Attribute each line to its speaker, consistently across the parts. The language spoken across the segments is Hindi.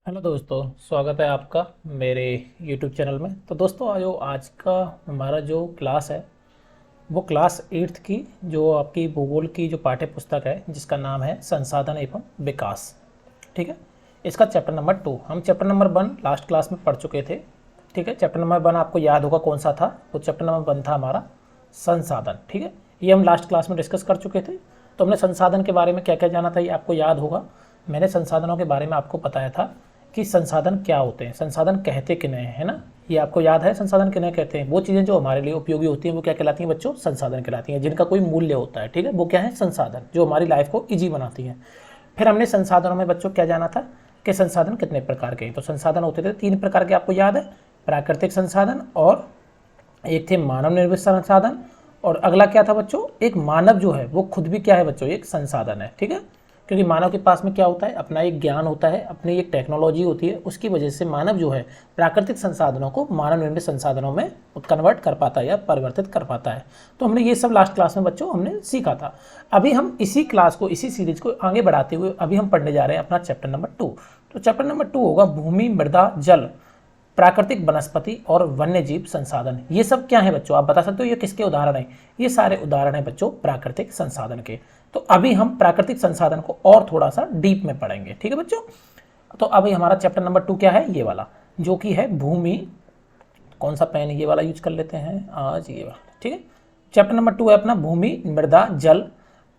Speaker 1: हेलो दोस्तों, स्वागत है आपका मेरे यूट्यूब चैनल में। तो दोस्तों, जो आज का हमारा जो क्लास है वो क्लास 8th की जो आपकी भूगोल की जो पाठ्य पुस्तक है जिसका नाम है संसाधन एवं विकास। ठीक है, इसका चैप्टर नंबर 2, हम चैप्टर नंबर 1 लास्ट क्लास में पढ़ चुके थे। ठीक है, चैप्टर नंबर 1 आपको याद होगा कौन सा था, वो चैप्टर नंबर 1 था हमारा संसाधन। ठीक है, ये हम लास्ट क्लास में डिस्कस कर चुके थे। तो हमने संसाधन के बारे में क्या क्या जाना था ये आपको याद होगा। मैंने संसाधनों के बारे में आपको बताया था कि संसाधन क्या होते हैं, संसाधन कहते किन्हें हैं, है ना। ये आपको याद है संसाधन किन्हें कहते हैं। वो चीज़ें जो हमारे लिए उपयोगी होती हैं वो क्या कहलाती हैं बच्चों, संसाधन कहलाती हैं, जिनका कोई मूल्य होता है। ठीक है, वो क्या है, संसाधन, जो हमारी लाइफ को ईजी बनाती हैं। फिर हमने संसाधनों में बच्चों क्या जाना था कि संसाधन कितने प्रकार के हैं। तो संसाधन होते थे 3 प्रकार के, आपको याद है, प्राकृतिक संसाधन, और एक थे मानव निर्मित संसाधन, और अगला क्या था बच्चों, एक मानव जो है वो खुद भी क्या है बच्चों, एक संसाधन है। ठीक है, क्योंकि मानव के पास में क्या होता है, अपना एक ज्ञान होता है, अपनी एक टेक्नोलॉजी होती है, उसकी वजह से मानव जो है प्राकृतिक संसाधनों को मानव निर्मित संसाधनों में कन्वर्ट कर पाता है या परिवर्तित कर पाता है। तो हमने ये सब लास्ट क्लास में बच्चों हमने सीखा था। अभी हम इसी क्लास को, इसी सीरीज को आगे बढ़ाते हुए अभी हम पढ़ने जा रहे हैं अपना चैप्टर नंबर 2। तो चैप्टर नंबर 2 होगा भूमि, मृदा, जल, प्राकृतिक वनस्पति और वन्यजीव संसाधन। ये सब क्या है बच्चों, आप बता सकते हो ये किसके उदाहरण हैं। ये सारे उदाहरण हैं बच्चों प्राकृतिक संसाधन के। तो अभी हम प्राकृतिक संसाधन को और थोड़ा सा डीप में पढ़ेंगे। ठीक है बच्चों, तो अभी हमारा चैप्टर नंबर 2 क्या है, ये वाला जो कि है भूमि। कौन सा पेन, ये वाला यूज कर लेते हैं आज, ये वाला। ठीक है, चैप्टर नंबर 2 है अपना भूमि, मृदा, जल,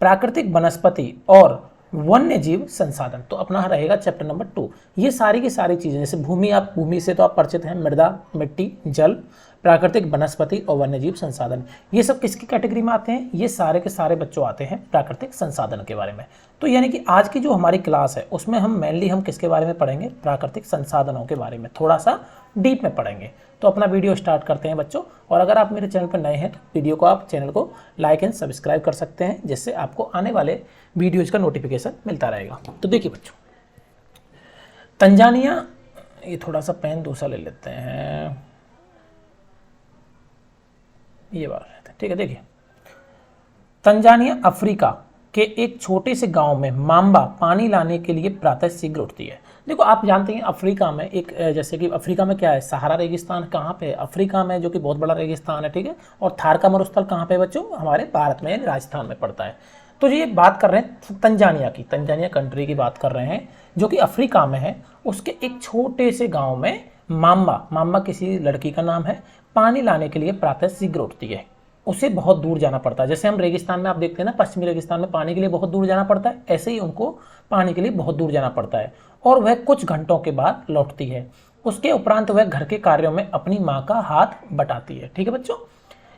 Speaker 1: प्राकृतिक वनस्पति और वन्य जीव संसाधन। तो अपना रहेगा चैप्टर नंबर 2। ये सारी की सारी चीजें, जैसे भूमि, आप भूमि से तो आप परिचित हैं, मृदा मिट्टी, जल, प्राकृतिक वनस्पति और वन्यजीव संसाधन, ये सब किसकी कैटेगरी में आते हैं, ये सारे के सारे बच्चों आते हैं प्राकृतिक संसाधन के बारे में। तो यानी कि आज की जो हमारी क्लास है उसमें हम मेनली हम किसके बारे में पढ़ेंगे, प्राकृतिक संसाधनों के बारे में थोड़ा सा डीप में पढ़ेंगे। तो अपना वीडियो स्टार्ट करते हैं बच्चों। और अगर आप मेरे चैनल पर नए हैं तो वीडियो को, आप चैनल को लाइक एंड सब्सक्राइब कर सकते हैं, जिससे आपको आने वाले वीडियोज का नोटिफिकेशन मिलता रहेगा। तो देखिए बच्चों, तंजानिया, ये थोड़ा सा पेन दूसरा ले लेते हैं, ये वाला रहता है। ठीक है, देखिए तंजानिया अफ्रीका के एक छोटे से गांव में मांबा पानी लाने के लिए प्रातः शीघ्र उठती है। देखो आप जानते हैं अफ्रीका में एक, जैसे कि अफ्रीका में क्या है, सहारा रेगिस्तान कहाँ पे है, अफ्रीका में, जो कि बहुत बड़ा रेगिस्तान है। ठीक है, और थार का मरुस्थल कहाँ पे बच्चों, हमारे भारत में राजस्थान में पड़ता है। तो ये बात कर रहे हैं तंजानिया की, तंजानिया कंट्री की बात कर रहे हैं जो कि अफ्रीका में है। उसके एक छोटे से गाँव में मांबा, मांबा किसी लड़की का नाम है, पानी लाने के लिए प्रातः शीघ्र उठती है। उसे बहुत दूर जाना पड़ता है, जैसे हम रेगिस्तान में आप देखते हैं ना, पश्चिमी रेगिस्तान में पानी के लिए बहुत दूर जाना पड़ता है, ऐसे ही उनको पानी के लिए बहुत दूर जाना पड़ता है। और वह कुछ घंटों के बाद लौटती है। उसके उपरांत वह घर के कार्यों में अपनी माँ का हाथ बटाती है। ठीक है बच्चों,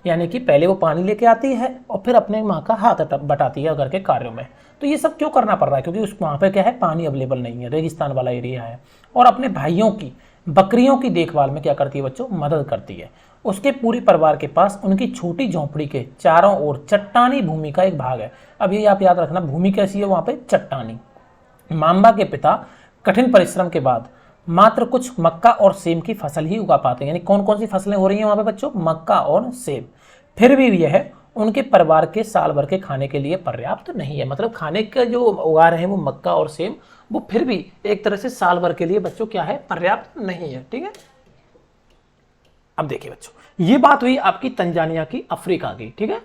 Speaker 1: यानी कि पहले वो पानी लेके आती है और फिर अपने माँ का हाथ बटाती है घर के कार्यों में। तो ये सब क्यों करना पड़ रहा है, क्योंकि उस वहाँ पे क्या है, पानी अवेलेबल नहीं है, रेगिस्तान वाला एरिया है। और अपने भाइयों की बकरियों की देखभाल में क्या करती है बच्चों, मदद करती है। उसके पूरे परिवार के पास उनकी छोटी झोंपड़ी के चारों ओर चट्टानी भूमि का एक भाग है। अब ये आप याद रखना, भूमि कैसी है वहाँ पे, चट्टानी। मांबा के पिता कठिन परिश्रम के बाद मात्र कुछ मक्का और सेब की फसल ही उगा पाते हैं। यानी कौन कौन सी फसलें हो रही हैं वहाँ पे बच्चों, मक्का और सेब। फिर भी यह उनके परिवार के साल भर के खाने के लिए पर्याप्त नहीं है। मतलब खाने का जो उगा रहे हैं वो मक्का और सेब, वो फिर भी एक तरह से साल भर के लिए बच्चों क्या है, पर्याप्त नहीं है। ठीक है, अब देखिए बच्चों, ये बात हुई आपकी तंजानिया की, अफ्रीका की। ठीक है,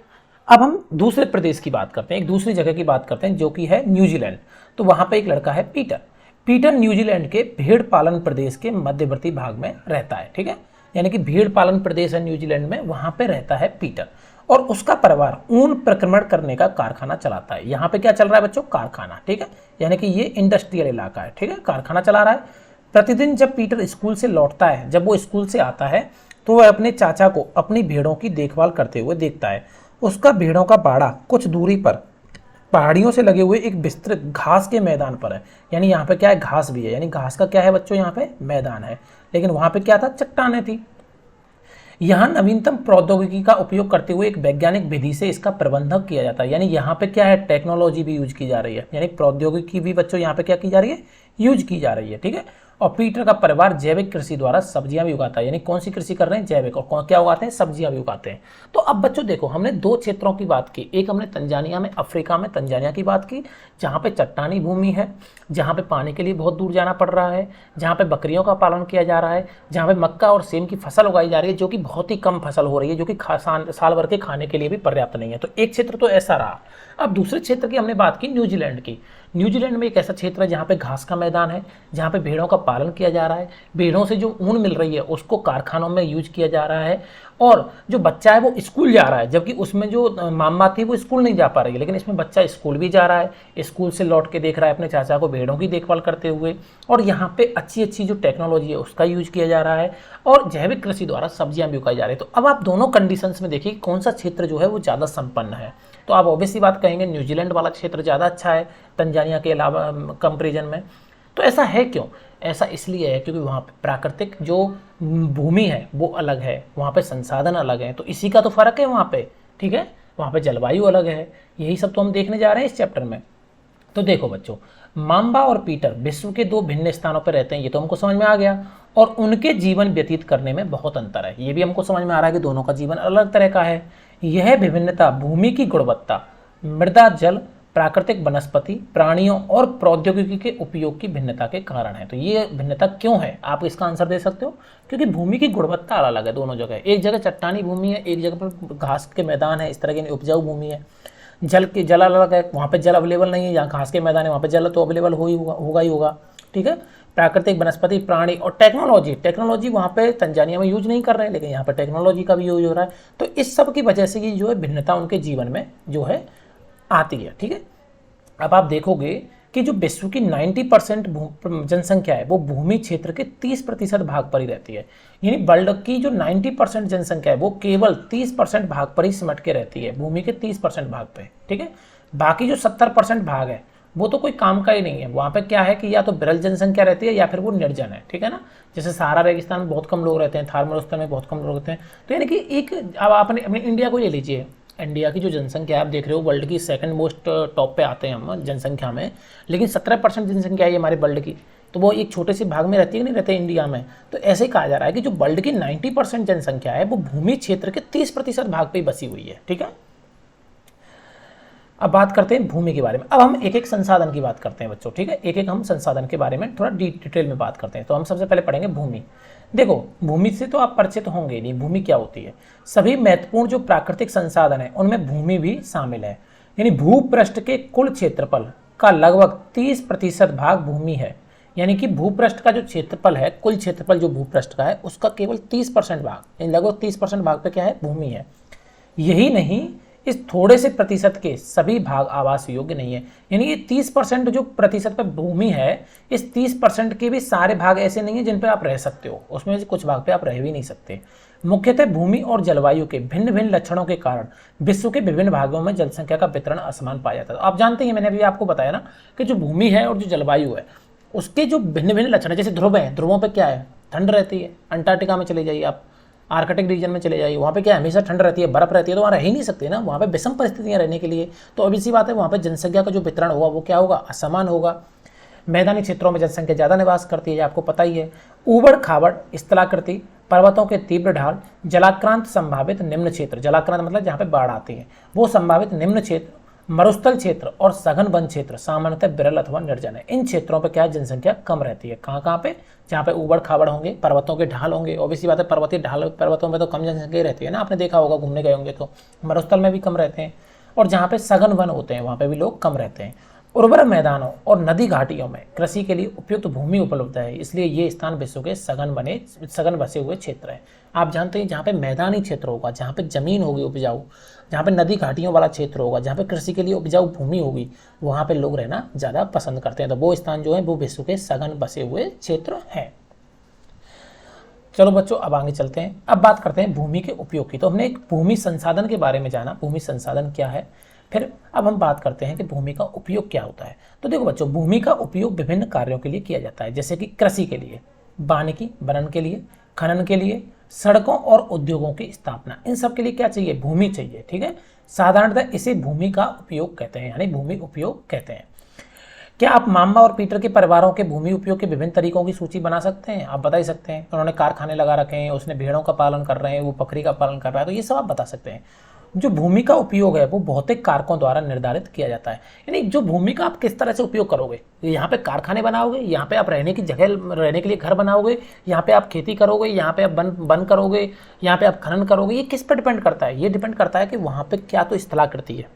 Speaker 1: अब हम दूसरे प्रदेश की बात करते हैं, एक दूसरी जगह की बात करते हैं जो कि है न्यूजीलैंड। तो वहां पे एक लड़का है पीटर। पीटर न्यूजीलैंड के भेड़ पालन प्रदेश के मध्यवर्ती भाग में रहता है। ठीक है, यानी कि भेड़ पालन प्रदेश है न्यूजीलैंड में, वहां पे रहता है पीटर। और उसका परिवार ऊन प्रक्रमण करने का कारखाना चलाता है। यहाँ पे क्या चल रहा है बच्चों, कारखाना। ठीक है, यानी कि ये इंडस्ट्रियल इलाका है। ठीक है, कारखाना चला रहा है। प्रतिदिन जब पीटर स्कूल से लौटता है, जब वो स्कूल से आता है तो वह अपने चाचा को अपनी भेड़ों की देखभाल करते हुए देखता है। उसका भेड़ों का बाड़ा कुछ दूरी पर पहाड़ियों से लगे हुए एक विस्तृत घास के मैदान पर है। यानी यहाँ पे क्या है, घास भी है, यानी घास का क्या है बच्चों, यहाँ पे मैदान है। लेकिन वहां पे क्या था, चट्टानें थी। यहाँ नवीनतम प्रौद्योगिकी का उपयोग करते हुए एक वैज्ञानिक विधि से इसका प्रबंधन किया जाता है। यानी यहाँ पे क्या है, टेक्नोलॉजी भी यूज की जा रही है, यानी प्रौद्योगिकी भी बच्चों यहाँ पे क्या की जा रही है, यूज की जा रही है। ठीक है, और पीटर का परिवार जैविक कृषि द्वारा सब्जियां भी उगाता है। यानी कौन सी कृषि कर रहे हैं? जैविक। और क्या उगाते हैं? सब्जियां भी उगाते हैं। तो अब बच्चों देखो, हमने दो क्षेत्रों की बात की। एक हमने तंजानिया में, अफ्रीका में तंजानिया की बात की, जहाँ पे चट्टानी भूमि है, जहाँ पे पानी के लिए बहुत दूर जाना पड़ रहा है, जहाँ पे बकरियों का पालन किया जा रहा है, जहाँ पे मक्का और सेम की फसल उगाई जा रही है, जो कि बहुत ही कम फसल हो रही है, जो कि साल भर के खाने के लिए भी पर्याप्त नहीं है। तो एक क्षेत्र तो ऐसा रहा। अब दूसरे क्षेत्र की हमने बात की न्यूजीलैंड की। न्यूजीलैंड में एक ऐसा क्षेत्र है जहाँ पे घास का मैदान है, जहाँ पे भेड़ों का पालन किया जा रहा है, भेड़ों से जो ऊन मिल रही है उसको कारखानों में यूज किया जा रहा है, और जो बच्चा है वो स्कूल जा रहा है। जबकि उसमें जो मामा थी वो स्कूल नहीं जा पा रही है, लेकिन इसमें बच्चा स्कूल भी जा रहा है, स्कूल से लौट के देख रहा है अपने चाचा को भेड़ों की देखभाल करते हुए, और यहाँ पे अच्छी अच्छी जो टेक्नोलॉजी है उसका यूज किया जा रहा है, और जैविक कृषि द्वारा सब्जियां भी उगाई जा रही है। तो अब आप दोनों कंडीशंस में देखिए कौन सा क्षेत्र जो है वो ज़्यादा संपन्न है। तो आप ऑब्वियसली बात कहेंगे न्यूजीलैंड वाला क्षेत्र ज़्यादा अच्छा है तंजानिया के अलावा कंपेरिजन में। तो ऐसा है क्यों? ऐसा इसलिए है क्योंकि वहाँ पे प्राकृतिक जो भूमि है वो अलग है, वहाँ पे संसाधन अलग है, तो इसी का तो फर्क है वहाँ पे। ठीक है, वहाँ पे जलवायु अलग है। यही सब तो हम देखने जा रहे हैं इस चैप्टर में। तो देखो बच्चों, माम्बा और पीटर विश्व के दो भिन्न स्थानों पर रहते हैं, ये तो हमको समझ में आ गया, और उनके जीवन व्यतीत करने में बहुत अंतर है, ये भी हमको समझ में आ रहा है कि दोनों का जीवन अलग तरह का है। यह विभिन्नता भूमि की गुणवत्ता, मृदा, जल, प्राकृतिक वनस्पति, प्राणियों और प्रौद्योगिकी के उपयोग की भिन्नता के कारण है। तो ये भिन्नता क्यों है? आप इसका आंसर दे सकते हो, क्योंकि भूमि की गुणवत्ता अलग है दोनों जगह। एक जगह चट्टानी भूमि है, एक जगह पर घास के मैदान है, इस तरह की उपजाऊ भूमि है। जल अलग है, वहाँ पे जल अवेलेबल नहीं है, जहाँ घास के मैदान है वहाँ पे जल तो अवेलेबल होगा ही होगा। ठीक है, प्राकृतिक वनस्पति, प्राणी और टेक्नोलॉजी वहाँ पे तंजानिया में यूज नहीं कर रहे हैं, लेकिन यहाँ पे टेक्नोलॉजी का भी यूज हो रहा है। तो इस सब की वजह से ये जो है भिन्नता उनके जीवन में जो है आती है। ठीक है, अब आप देखोगे कि जो विश्व की 90% जनसंख्या है वो भूमि क्षेत्र के 30% भाग पर ही रहती है। यानी वर्ल्ड की जो 90% जनसंख्या है वो केवल 30% भाग पर ही सिमट के रहती है, भूमि के 30% भाग पे। ठीक है, बाकी जो 70% भाग है वो तो कोई काम का ही नहीं है। वहाँ पे क्या है कि या तो विरल जनसंख्या रहती है या फिर वो निर्जन है। ठीक है ना, जैसे सहारा रेगिस्तान में बहुत कम लोग रहते हैं, थार मरुस्थल में बहुत कम लोग रहते हैं। तो यानी कि एक, अब आपने अपने इंडिया को ले लीजिए, इंडिया की जो जनसंख्या आप देख रहे हो वर्ल्ड की सेकंड मोस्ट टॉप पे आते हैं हम जनसंख्या में, लेकिन 17% जनसंख्या है हमारे वर्ल्ड की, तो वो एक छोटे से भाग में रहती है कि नहीं रहते इंडिया में। तो ऐसे ही कहा जा रहा है कि जो वर्ल्ड की 90% जनसंख्या है वो भूमि क्षेत्र के 30% भाग पे ही बसी हुई है। ठीक है, अब बात करते हैं भूमि के बारे में। अब हम एक एक संसाधन की बात करते हैं बच्चों। ठीक है, एक एक हम संसाधन के बारे में थोड़ा डिटेल में बात करते हैं। तो हम सबसे पहले पढ़ेंगे भूमि। देखो, भूमि से तो आप परिचित होंगे नहीं, भूमि क्या होती है। सभी महत्वपूर्ण जो प्राकृतिक संसाधन है उनमें भूमि भी शामिल है। यानी भूपृष्ठ के कुल क्षेत्रफल का लगभग 30% भाग भूमि है। यानी कि भूपृष्ठ का जो क्षेत्रफल है, कुल क्षेत्रफल जो भूपृष्ठ का है उसका केवल 30% भाग, यानी लगभग 30% भाग पे क्या है? भूमि है। यही नहीं, इस थोड़े से प्रतिशत के सभी भाग आवास योग्य नहीं है। यानी ये 30% जो प्रतिशत पे भूमि है, इस 30% के भी सारे भाग ऐसे नहीं है जिन पे आप रह सकते हो, उसमें से कुछ भाग पे आप रह भी नहीं सकते। मुख्यतः भूमि और जलवायु के भिन्न भिन्न लक्षणों के कारण विश्व के विभिन्न भागों में जनसंख्या का वितरण असमान पाया जाता है। आप जानते हैं, मैंने अभी आपको बताया ना कि जो भूमि है और जो जलवायु है उसके जो भिन्न भिन्न लक्षण है, जैसे ध्रुव है, ध्रुवों पर क्या है? ठंड रहती है। अंटार्कटिका में चले जाइए आप, आर्कटिक रीजन में चले जाइए, वहाँ पे क्या हमेशा ठंड रहती है, बर्फ रहती है, तो वहाँ रह ही नहीं सकते ना, वहाँ पे विषम परिस्थितियाँ रहने के लिए। तो अब इसी बात है, वहाँ पे जनसंख्या का जो वितरण होगा वो क्या होगा? असमान होगा। मैदानी क्षेत्रों में जनसंख्या ज़्यादा निवास करती है, आपको पता ही है। ऊबड़ खाबड़ स्थलाकृति, पर्वतों के तीव्र ढाल, जलाक्रांत संभावित निम्न क्षेत्र, जलाक्रांत मतलब जहाँ पे बाढ़ आती है, वो संभावित निम्न क्षेत्र, मरुस्थल क्षेत्र और सघन वन क्षेत्र सामान्यतः विरल अथवा निर्जन है। इन क्षेत्रों पर क्या है? जनसंख्या कम रहती है। कहाँ पे? जहाँ पे ऊबड़ खाबड़ होंगे, पर्वतों के ढाल होंगे। ऑब्वियसली बात है, पर्वतीय ढाल पर्वतों में तो कम जनसंख्या रहती है ना, आपने देखा होगा, घूमने गए होंगे तो। मरुस्थल में भी कम रहते हैं, और जहाँ पे सघन वन होते हैं वहाँ पे भी लोग कम रहते हैं। उर्वर मैदानों और नदी घाटियों में कृषि के लिए उपयुक्त भूमि उपलब्ध है, इसलिए ये स्थान विश्व के सघन बसे हुए क्षेत्र है। आप जानते हैं, जहाँ पे मैदानी क्षेत्र होगा, जहाँ पे जमीन होगी उपजाऊ, जहाँ पे नदी घाटियों वाला क्षेत्र होगा, जहाँ पे कृषि के लिए उपजाऊ भूमि होगी, वहाँ पे लोग रहना ज़्यादा पसंद करते हैं। तो वो स्थान जो है वो विश्व के सघन बसे हुए क्षेत्र हैं। चलो बच्चों, अब आगे चलते हैं। अब बात करते हैं भूमि के उपयोग की। तो हमने एक भूमि संसाधन के बारे में जाना, भूमि संसाधन क्या है। फिर अब हम बात करते हैं कि भूमि का उपयोग क्या होता है। तो देखो बच्चों, भूमि का उपयोग विभिन्न कार्यों के लिए किया जाता है, जैसे कि कृषि के लिए, वानिकी बनन के लिए, खनन के लिए, सड़कों और उद्योगों की स्थापना, इन सब के लिए क्या चाहिए? भूमि चाहिए। ठीक है, साधारणतः इसे भूमि का उपयोग कहते हैं, यानी भूमि उपयोग कहते हैं। क्या आप माम्बा और पीटर के परिवारों के भूमि उपयोग के विभिन्न तरीकों की सूची बना सकते हैं? आप बता ही सकते हैं। उन्होंने कारखाने लगा रखे हैं, उसने भेड़ों का पालन कर रहे हैं, वो बकरी का पालन कर रहा है, तो ये सब आप बता सकते हैं। जो भूमि का उपयोग है वो भौतिक कारकों द्वारा निर्धारित किया जाता है। यानी जो भूमि का आप किस तरह से उपयोग करोगे, यहाँ पे कारखाने बनाओगे, यहाँ पे आप रहने की जगह, रहने के लिए घर बनाओगे, यहाँ पे आप खेती करोगे, यहाँ पे आप वन करोगे, यहाँ पे आप खनन करोगे, ये किस पर डिपेंड करता है? ये डिपेंड करता है कि वहाँ पे क्या तो स्थलाकृति है,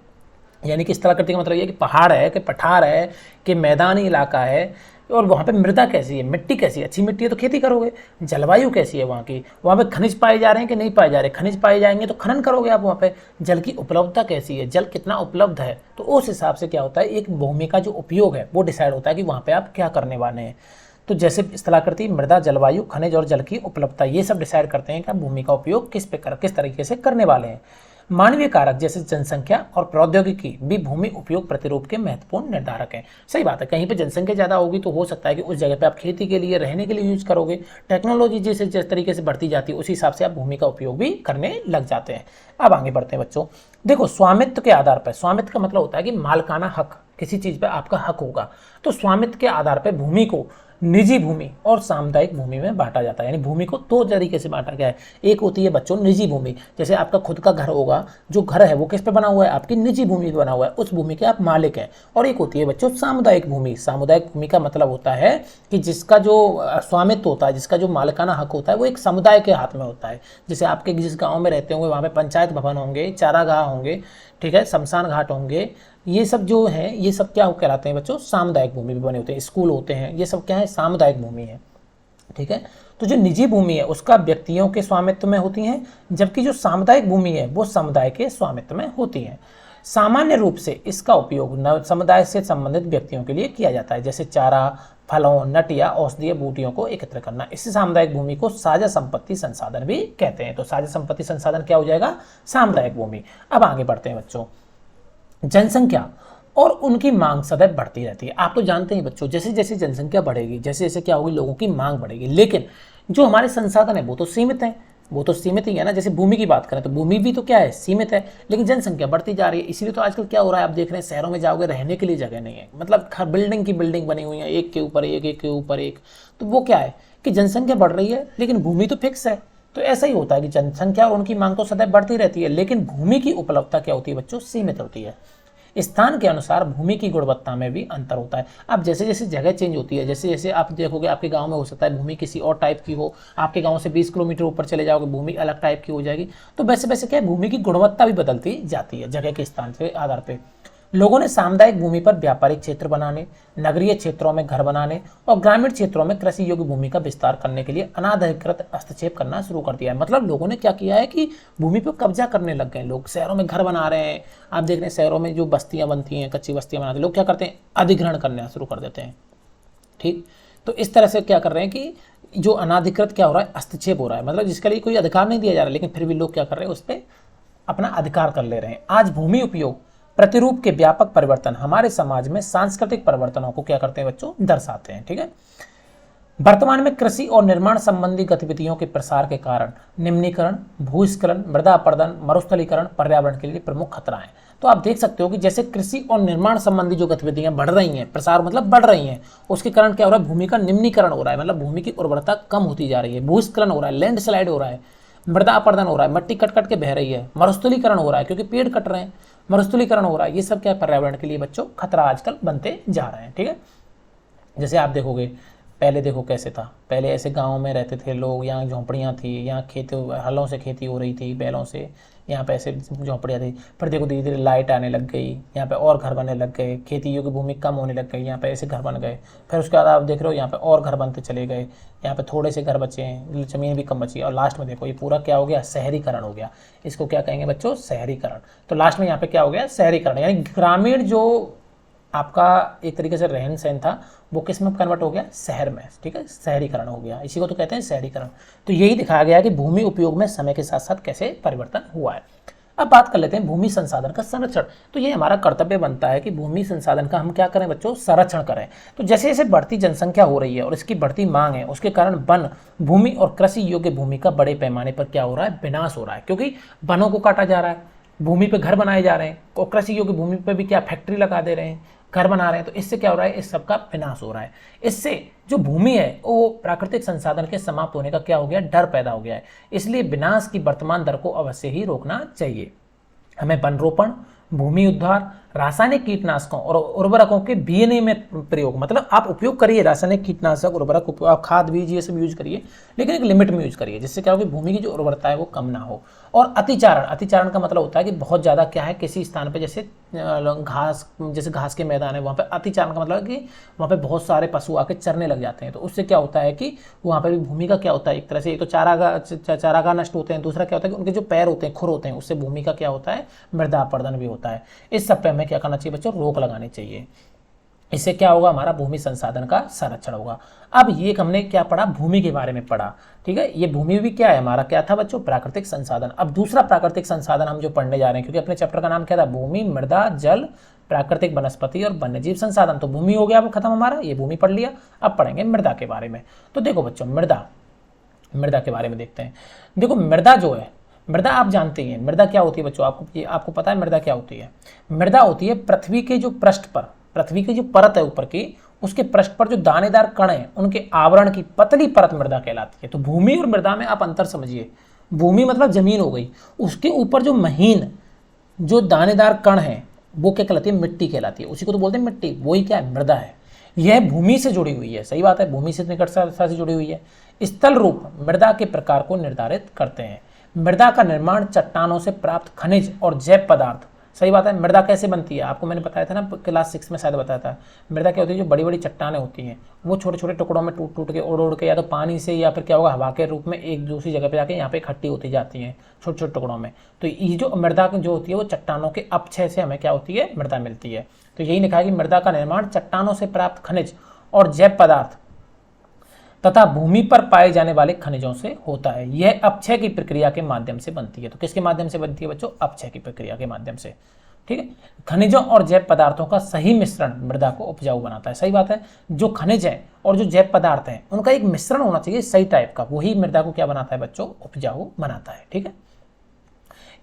Speaker 1: यानी कि स्थलाकृति का मतलब ये कि पहाड़ है, कि पठार है, कि मैदानी इलाका है, और वहाँ पे मृदा कैसी है, मिट्टी कैसी है, अच्छी मिट्टी है तो खेती करोगे। जलवायु कैसी है वहाँ की, वहाँ पे खनिज पाए जा रहे हैं कि नहीं पाए जा रहे, खनिज पाए जाएंगे तो खनन करोगे आप। वहाँ पे जल की उपलब्धता कैसी है, जल कितना उपलब्ध है, तो उस हिसाब से क्या होता है, एक भूमि का जो उपयोग है वो डिसाइड होता है कि वहाँ पर आप क्या करने वाले हैं। तो जैसे स्थलाकृति, मृदा, जलवायु, खनिज और जल की उपलब्धता, ये सब डिसाइड करते हैं कि आप भूमि का उपयोग किस तरीके से करने वाले हैं। मानवीय कारक जैसे जनसंख्या और प्रौद्योगिकी भी भूमि उपयोग प्रतिरूप के महत्वपूर्ण निर्धारक हैं। सही बात है, कहीं पे जनसंख्या ज़्यादा होगी तो हो सकता है कि उस जगह पे आप खेती के लिए, रहने के लिए यूज करोगे। टेक्नोलॉजी जिस तरीके से बढ़ती जाती है उसी हिसाब से आप भूमि का उपयोग भी करने लग जाते हैं। अब आगे बढ़ते हैं बच्चों। देखो, स्वामित्व के आधार पर, स्वामित्व का मतलब होता है कि मालकाना हक, किसी चीज़ पर आपका हक होगा। तो स्वामित्व के आधार पर भूमि को निजी भूमि और सामुदायिक भूमि में बांटा जाता है। यानी भूमि को दो तरीके से बांटा गया है। एक होती है बच्चों निजी भूमि, जैसे आपका खुद का घर होगा, जो घर है वो किस पे बना हुआ है, आपकी निजी भूमि पे बना हुआ है, उस भूमि के आप मालिक हैं। और एक होती है बच्चों सामुदायिक भूमि। सामुदायिक भूमि का मतलब होता है कि जिसका जो स्वामित्व होता है, जिसका जो मालिकाना हक होता है वो एक समुदाय के हाथ में होता है। जैसे आपके जिस गाँव में रहते होंगे वहाँ पे पंचायत भवन होंगे, चारागाह होंगे, ठीक है, शमशान घाट होंगे, ये सब जो है ये सब क्या कहलाते हैं बच्चों, सामुदायिक भूमि भी बने होते हैं। स्कूल होते हैं, ये सब क्या है, सामुदायिक भूमि है। ठीक है, तो जो निजी भूमि है उसका व्यक्तियों के स्वामित्व में होती है, जबकि जो सामुदायिक भूमि है वो समुदाय के स्वामित्व में होती है। सामान्य रूप से इसका उपयोग समुदाय से संबंधित व्यक्तियों के लिए किया जाता है, जैसे चारा, फलों, नट या औषधीय बूटियों को एकत्र करना। इसी सामुदायिक भूमि को साझा संपत्ति संसाधन भी कहते हैं। तो साझा संपत्ति संसाधन क्या हो जाएगा, सामुदायिक भूमि। अब आगे बढ़ते हैं बच्चों। जनसंख्या और उनकी मांग सदैव बढ़ती रहती है। आप तो जानते हैं बच्चों, जैसे जैसे जनसंख्या बढ़ेगी, जैसे जैसे क्या होगी, लोगों की मांग बढ़ेगी, लेकिन जो हमारे संसाधन है वो तो सीमित हैं, वो तो सीमित ही है ना। जैसे भूमि की बात करें तो भूमि भी तो क्या है, सीमित है, लेकिन जनसंख्या बढ़ती जा रही है। इसीलिए तो आजकल क्या हो रहा है, आप देख रहे हैं शहरों में जाओगे, रहने के लिए जगह नहीं है, मतलब बिल्डिंग की बिल्डिंग बनी हुई है, एक के ऊपर एक, एक के ऊपर एक। तो वो क्या है कि जनसंख्या बढ़ रही है लेकिन भूमि तो फिक्स है। तो ऐसा ही होता है कि जनसंख्या और उनकी मांग तो सदैव बढ़ती रहती है, लेकिन भूमि की उपलब्धता क्या होती है बच्चों, सीमित होती है। स्थान के अनुसार भूमि की गुणवत्ता में भी अंतर होता है। अब जैसे जैसे जगह चेंज होती है, जैसे जैसे आप देखोगे आपके गांव में हो सकता है भूमि किसी और टाइप की हो, आपके गांव से 20 किलोमीटर ऊपर चले जाओगे भूमि अलग टाइप की हो जाएगी। तो वैसे वैसे क्या है, भूमि की गुणवत्ता भी बदलती जाती है जगह के स्थान के आधार पर। लोगों ने सामुदायिक भूमि पर व्यापारिक क्षेत्र बनाने, नगरीय क्षेत्रों में घर बनाने और ग्रामीण क्षेत्रों में कृषि योग्य भूमि का विस्तार करने के लिए अनाधिकृत हस्तक्षेप करना शुरू कर दिया है। मतलब लोगों ने क्या किया है कि भूमि पर कब्जा करने लग गए। लोग शहरों में घर बना रहे हैं, आप देख रहे हैं शहरों में जो बस्तियां बनती हैं, कच्ची बस्तियां बनाते हैं, लोग क्या करते हैं, अधिग्रहण करना शुरू कर देते हैं। ठीक, तो इस तरह से क्या कर रहे हैं कि जो अनाधिकृत क्या हो रहा है, हस्तक्षेप हो रहा है, मतलब जिसके लिए कोई अधिकार नहीं दिया जा रहा, लेकिन फिर भी लोग क्या कर रहे हैं, उस पर अपना अधिकार कर ले रहे हैं। आज भूमि उपयोग प्रतिरूप के व्यापक परिवर्तन हमारे समाज में सांस्कृतिक परिवर्तनों को क्या करते हैं बच्चों, दर्शाते हैं। ठीक है, वर्तमान में कृषि और निर्माण संबंधी गतिविधियों के प्रसार के कारण निम्नीकरण, भूस्खलन, मृदा अपरदन, मरुस्थलीकरण पर्यावरण के लिए प्रमुख खतरा है। तो आप देख सकते हो कि जैसे कृषि और निर्माण संबंधी जो गतिविधियां बढ़ रही हैं, प्रसार मतलब बढ़ रही हैं, उसके कारण क्या हो रहा है, भूमि का निम्नीकरण हो रहा है, मतलब भूमि की उर्वरता कम होती जा रही है। भूस्खलन हो रहा है, लैंडस्लाइड हो रहा है, मृदा अपरदन हो रहा है, मिट्टी कट कट के बह रही है, मरुस्थलीकरण हो रहा है क्योंकि पेड़ कट रहे हैं, मरुस्थलीकरण हो रहा है। ये सब क्या है, पर्यावरण के लिए बच्चों खतरा आजकल बनते जा रहे हैं। ठीक है, जैसे आप देखोगे पहले देखो कैसे था, पहले ऐसे गाँव में रहते थे लोग, यहाँ झोंपड़ियाँ थी, यहाँ खेत हलों से खेती हो रही थी, बैलों से, यहाँ पे ऐसे झोंपड़ियाँ थी। फिर देखो धीरे धीरे लाइट आने लग गई, यहाँ पे और घर बनने लग गए, खेती योग्य भूमि कम होने लग गई, यहाँ पे ऐसे घर बन गए। फिर उसके बाद आप देख रहे हो यहाँ पे और घर बनते चले गए, यहाँ पे थोड़े से घर बचे हैं, ज़मीन भी कम बची है, और लास्ट में देखो ये पूरा क्या हो गया, शहरीकरण हो गया। इसको क्या कहेंगे बच्चों, शहरीकरण। तो लास्ट में यहाँ पे क्या हो गया, शहरीकरण, यानी ग्रामीण जो आपका एक तरीके से रहन सहन था वो किस में कन्वर्ट हो गया, शहर में। ठीक है, शहरीकरण हो गया, इसी को तो कहते हैं शहरीकरण। तो यही दिखाया गया कि भूमि उपयोग में समय के साथ साथ कैसे परिवर्तन हुआ है। अब बात कर लेते हैं भूमि संसाधन का संरक्षण। तो ये हमारा कर्तव्य बनता है कि भूमि संसाधन का हम क्या करें बच्चों, संरक्षण करें। तो जैसे जैसे बढ़ती जनसंख्या हो रही है और इसकी बढ़ती मांग है, उसके कारण वन भूमि और कृषि योग्य भूमि का बड़े पैमाने पर क्या हो रहा है, विनाश हो रहा है, क्योंकि वनों को काटा जा रहा है, भूमि पे घर बनाए जा रहे हैं, और कृषि योग्य भूमि पे भी क्या फैक्ट्री लगा दे रहे हैं, घर बना रहे हैं, तो इससे क्या हो रहा है, इस सब का विनाश हो रहा है। इससे जो भूमि है वो प्राकृतिक संसाधन के समाप्त होने का क्या हो गया, डर पैदा हो गया है। इसलिए विनाश की वर्तमान दर को अवश्य ही रोकना चाहिए। हमें वन रोपण, भूमि उद्धार, रासायनिक कीटनाशकों और उर्वरकों के विनियमित प्रयोग, मतलब आप उपयोग करिए रासायनिक कीटनाशक, उर्वरक, आप खाद बीज ये सब यूज करिए, लेकिन एक लिमिट में यूज करिए, जिससे क्या हो कि भूमि की जो उर्वरता है वो कम ना हो। और अतिचारण, अतिचारण का मतलब होता है कि बहुत ज़्यादा क्या है, किसी स्थान पे जैसे घास, जैसे घास के मैदान है, वहाँ पे अतिचारण का मतलब है कि वहाँ पे बहुत सारे पशु आके चरने लग जाते हैं, तो उससे क्या होता है कि वहाँ पे भी भूमि का क्या होता है, एक तरह से एक तो चारागाह नष्ट होते हैं, दूसरा क्या होता है कि उनके जो पैर होते हैं, खुर होते हैं, उससे भूमि का क्या होता है, मृदा अपरदन भी होता है। इस सब पे हमें क्या करना चाहिए बच्चों, रोक लगानी चाहिए। इससे क्या होगा, हमारा भूमि संसाधन का संरक्षण होगा। अब ये हमने क्या पढ़ा, भूमि के बारे में पढ़ा, ठीक है। ये भूमि भी क्या है, हमारा क्या था बच्चों, प्राकृतिक संसाधन। अब दूसरा प्राकृतिक संसाधन हम जो पढ़ने जा रहे हैं, क्योंकि अपने चैप्टर का नाम क्या था, भूमि, मृदा, जल, प्राकृतिक वनस्पति और वन्यजीव संसाधन। तो भूमि हो गया अब खत्म हमारा, ये भूमि पढ़ लिया। अब पढ़ेंगे मृदा के बारे में। तो देखो बच्चों, मृदा के बारे में देखते हैं। देखो मृदा जो है, मृदा आप जानते हैं मृदा क्या होती है बच्चों, आपको पता है मृदा क्या होती है। मृदा होती है पृथ्वी के जो पृष्ठ पर, पृथ्वी की जो परत है ऊपर की, उसके पृष्ठ पर जो दानेदार कण है उनके आवरण की पतली परत मृदा कहलाती है। तो भूमि और मृदा में आप अंतर समझिए। भूमि मतलब जमीन हो गई, उसके ऊपर जो महीन जो दानेदार कण है वो क्या कहलाती है, मिट्टी कहलाती है। उसी को तो बोलते हैं मिट्टी, वही क्या है, मृदा है। यह भूमि से जुड़ी हुई है, सही बात है, भूमि से निकटता से जुड़ी हुई है। स्थल रूप मृदा के प्रकार को निर्धारित करते हैं। मृदा का निर्माण चट्टानों से प्राप्त खनिज और जैव पदार्थ, सही बात है। मृदा कैसे बनती है, आपको मैंने बताया था ना, क्लास 6 में शायद बताया था। मृदा क्या होती है, जो बड़ी बड़ी चट्टानें होती हैं वो छोटे छोटे टुकड़ों में टूट टूट के, उड़ के, या तो पानी से या फिर क्या होगा, हवा के रूप में एक दूसरी जगह पे जाके यहाँ पे इकट्ठी होती जाती हैं छोटे छोटे टुकड़ों में। तो ये जो मृदा जो होती है वो चट्टानों के अपक्षय से हमें क्या होती है, मृदा मिलती है। तो यही लिखा है कि मृदा का निर्माण चट्टानों से प्राप्त खनिज और जैव पदार्थ तथा भूमि पर पाए जाने वाले खनिजों से होता है। यह अपक्षय की प्रक्रिया के माध्यम से बनती है। तो किसके माध्यम से बनती है बच्चों, अपक्षय की प्रक्रिया के माध्यम से, ठीक है। खनिजों और जैव पदार्थों का सही मिश्रण मृदा को उपजाऊ बनाता है, सही बात है। जो खनिज है और जो जैव पदार्थ हैं उनका एक मिश्रण होना चाहिए सही टाइप का, वही मृदा को क्या बनाता है बच्चों, उपजाऊ बनाता है, ठीक है।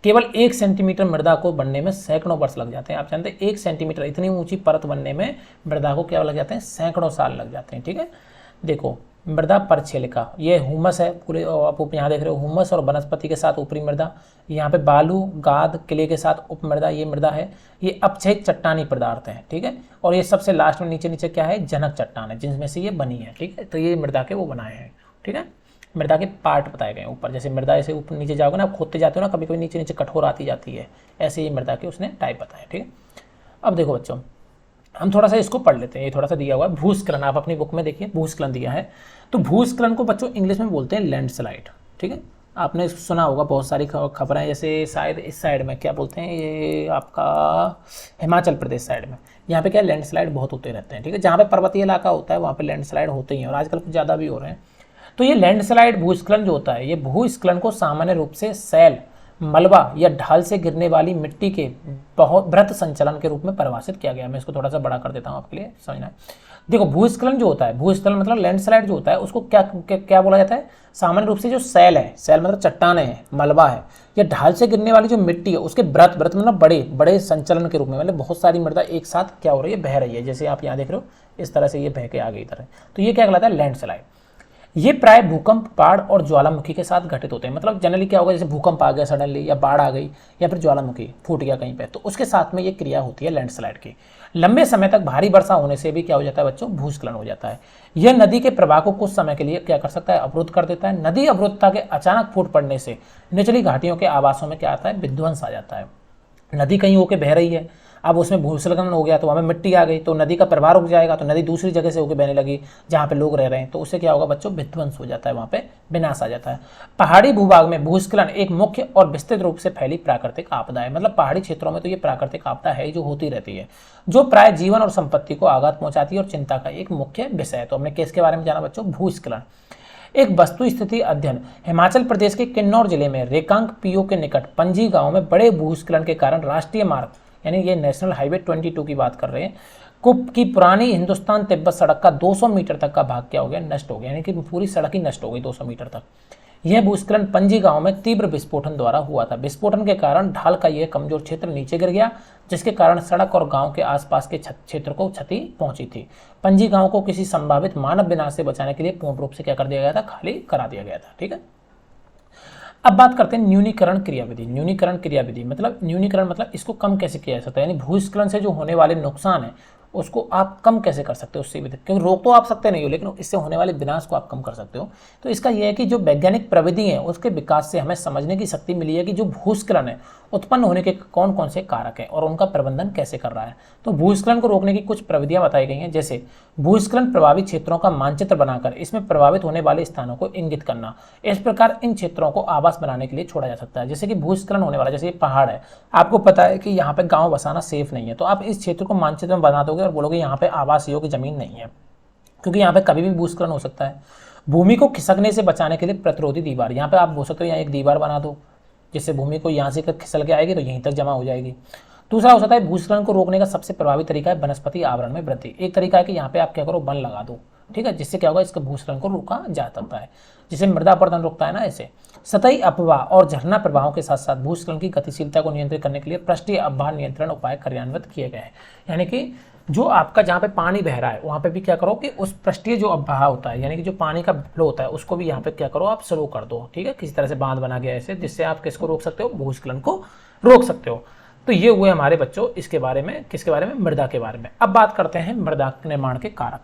Speaker 1: केवल 1 सेंटीमीटर मृदा को बनने में सैकड़ों वर्ष लग जाते हैं। आप जानते हैं 1 सेंटीमीटर इतनी ऊंची परत बनने में मृदा को क्या लग जाते हैं, सैकड़ों साल लग जाते हैं, ठीक है। देखो मृदा परिच्छेलिका, ये हुमस है पूरे, आप यहाँ देख रहे हो हुमस और वनस्पति के साथ ऊपरी मृदा, यहाँ पे बालू, गाद, किले के साथ उप मृदा, ये मृदा है। ये अपक्षयित चट्टानी पदार्थ हैं, ठीक है। और ये सबसे लास्ट में नीचे नीचे क्या है, जनक चट्टान है, जिनमें से ये बनी है, ठीक है। तो ये मृदा के वो बनाए हैं, ठीक है। मृदा के पार्ट बताए गए ऊपर, जैसे मृदा ऐसे ऊपर नीचे जाओगे ना, आप खोदते जाते हो ना, कभी कभी नीचे नीचे कठोर आती जाती है, ऐसे ये मृदा के उसने टाइप बताया, ठीक है। अब देखो बच्चों, हम थोड़ा सा इसको पढ़ लेते हैं। ये थोड़ा सा दिया हुआ है भूस्खलन, आप अपनी बुक में देखिए भूस्खलन दिया है। तो भूस्खलन को बच्चों इंग्लिश में बोलते हैं लैंडस्लाइड, ठीक है। आपने सुना होगा बहुत सारी खबरें, जैसे शायद इस साइड में क्या बोलते हैं, ये आपका हिमाचल प्रदेश साइड में, यहाँ पे क्या लैंडस्लाइड बहुत होते रहते हैं, ठीक है। जहाँ पे पर्वतीय इलाका होता है वहाँ पे लैंडस्लाइड होते ही हैं, और आजकल कुछ ज़्यादा भी हो रहे हैं। तो ये लैंडस्लाइड भूस्खलन जो होता है, ये भूस्खलन को सामान्य रूप से सैल, मलबा या ढाल से गिरने वाली मिट्टी के बहुत बृहत संचलन के रूप में परिभाषित किया गया है। मैं इसको थोड़ा सा बड़ा कर देता हूँ आपके लिए समझना है। देखो भूस्खलन जो होता है, भूस्खलन मतलब लैंडस्लाइड जो होता है, उसको क्या बोला जाता है, सामान्य रूप से जो सैल है, सैल मतलब चट्टाने हैं, मलबा है, या ढाल से गिरने वाली जो मिट्टी है उसके बृहत मतलब बड़े बड़े संचलन के रूप में, मतलब बहुत सारी मृदा एक साथ क्या हो रही है, बह रही है, जैसे आप यहाँ देख रहे हो इस तरह से ये बह के आ गई इधर। तो ये क्या कहलाता है, लैंडस्लाइड। ये प्राय भूकंप, बाढ़ और ज्वालामुखी के साथ घटित होते हैं। मतलब जनरली क्या होगा, जैसे भूकंप आ गया सडनली, या बाढ़ आ गई, या फिर ज्वालामुखी फूट गया कहीं पे, तो उसके साथ में ये क्रिया होती है लैंडस्लाइड की। लंबे समय तक भारी वर्षा होने से भी क्या हो जाता है बच्चों, भूस्खलन हो जाता है। यह नदी के प्रवाह को कुछ समय के लिए क्या कर सकता है, अवरुद्ध कर देता है। नदी अवरुद्धता के अचानक फूट पड़ने से निचली घाटियों के आवासों में क्या आता है, विध्वंस आ जाता है। नदी कहीं होकर बह रही है, अब उसमें भूस्खलन हो गया तो वहाँ में मिट्टी आ गई, तो नदी का प्रवाह रुक जाएगा, तो नदी दूसरी जगह से होकर बहने लगी जहाँ पे लोग रह रहे हैं, तो उससे क्या होगा बच्चों, विध्वंस हो जाता है, वहाँ पे विनाश आ जाता है। पहाड़ी भूभाग में भूस्खलन एक मुख्य और विस्तृत रूप से फैली प्राकृतिक आपदा है। मतलब पहाड़ी क्षेत्रों में तो ये प्राकृतिक आपदा है जो होती रहती है, जो प्राय जीवन और संपत्ति को आघात पहुंचाती है और चिंता का एक मुख्य विषय है। तो हमने किसके बारे में जाना बच्चों, भूस्खलन। एक वस्तु स्थिति अध्ययन, हिमाचल प्रदेश के किन्नौर जिले में रेकांग पीओ के निकट पंजी गांव में बड़े भूस्खलन के कारण राष्ट्रीय मार्ग, यानी ये नेशनल हाईवे 22 की बात कर रहे हैं, की पुरानी हिंदुस्तान तिब्बत सड़क का 200 मीटर तक का भाग क्या हो गया, नष्ट हो गया, यानी कि पूरी सड़क ही नष्ट हो गई 200 मीटर तक। यह भूस्खलन पणजी गांव में तीव्र विस्फोटन द्वारा हुआ था। विस्फोटन के कारण ढाल का यह कमजोर क्षेत्र नीचे गिर गया, जिसके कारण सड़क और गांव के आसपास के क्षेत्र को क्षति पहुंची थी। पणजी गांव को किसी संभावित मानव विनाश से बचाने के लिए पूर्ण रूप से क्या कर दिया गया था, खाली करा दिया गया था। ठीक है, अब बात करते हैं न्यूनीकरण क्रियाविधि। न्यूनीकरण क्रियाविधि मतलब इसको कम कैसे किया जा सकता है, यानी भूस्खलन से जो होने वाले नुकसान है उसको आप कम कैसे कर सकते हो उससे भी, क्योंकि रोक तो आप सकते नहीं हो, लेकिन इससे होने वाले विनाश को आप कम कर सकते हो। तो इसका यह है कि जो वैज्ञानिक प्रविधि है उसके विकास से हमें समझने की शक्ति मिली है कि जो भूस्खलन है उत्पन्न होने के कौन कौन से कारक हैं और उनका प्रबंधन कैसे कर रहा है। तो भूस्खलन को रोकने की कुछ प्रविधियां बताई गई हैं, जैसे भूस्खलन प्रभावित क्षेत्रों का मानचित्र बनाकर इसमें प्रभावित होने वाले स्थानों को इंगित करना। इस प्रकार इन क्षेत्रों को आवास बनाने के लिए छोड़ा जा सकता है। जैसे कि भूस्खलन होने वाला, जैसे ये पहाड़ है, आपको पता है कि यहाँ पे गाँव बसाना सेफ नहीं है, तो आप इस क्षेत्र को मानचित्र में बना दोगे और बोलोगे यहाँ पे आवास योग्य जमीन नहीं है, क्योंकि यहाँ पे कभी भी भूस्खलन हो सकता है। भूमि को खिसकने से बचाने के लिए प्रतिरोधी दीवार, यहाँ पे आप बोल सकते हो यहाँ एक दीवार बना दो, जिससे भूमि को यहाँ से खिसल के आएगी तो यहीं तक जमा हो जाएगी। दूसरा हो सकता है भूस्खलन को रोकने का सबसे प्रभावी तरीका है वनस्पति आवरण में वृद्धि। एक तरीका है कि यहाँ पे आप क्या करो, वन लगा दो, ठीक है, जिससे क्या होगा, इसका भूस्खलन को रोका जा सकता है, जिससे मृदा अपरदन रुकता है ना। ऐसे सतही अपवाह और झरना प्रवाहों के साथ साथ भूस्खलन की गतिशीलता को नियंत्रित करने के लिए पृष्ठीय अपवाह नियंत्रण उपाय कार्यान्वित किए गए हैं। यानी कि जो आपका जहाँ पे पानी बह रहा है वहाँ पे भी क्या करो कि उस पृष्ठीय जो अपवाह होता है, यानी कि जो पानी का फ्लो होता है, उसको भी यहाँ पे क्या करो, आप स्लो कर दो। ठीक है, किसी तरह से बांध बना गया ऐसे, जिससे आप किसको रोक सकते हो, भूस्खलन को रोक सकते हो। तो ये हुए हमारे बच्चों इसके बारे में, किसके बारे में, मृदा के बारे में। अब बात करते हैं मृदा निर्माण के कारक,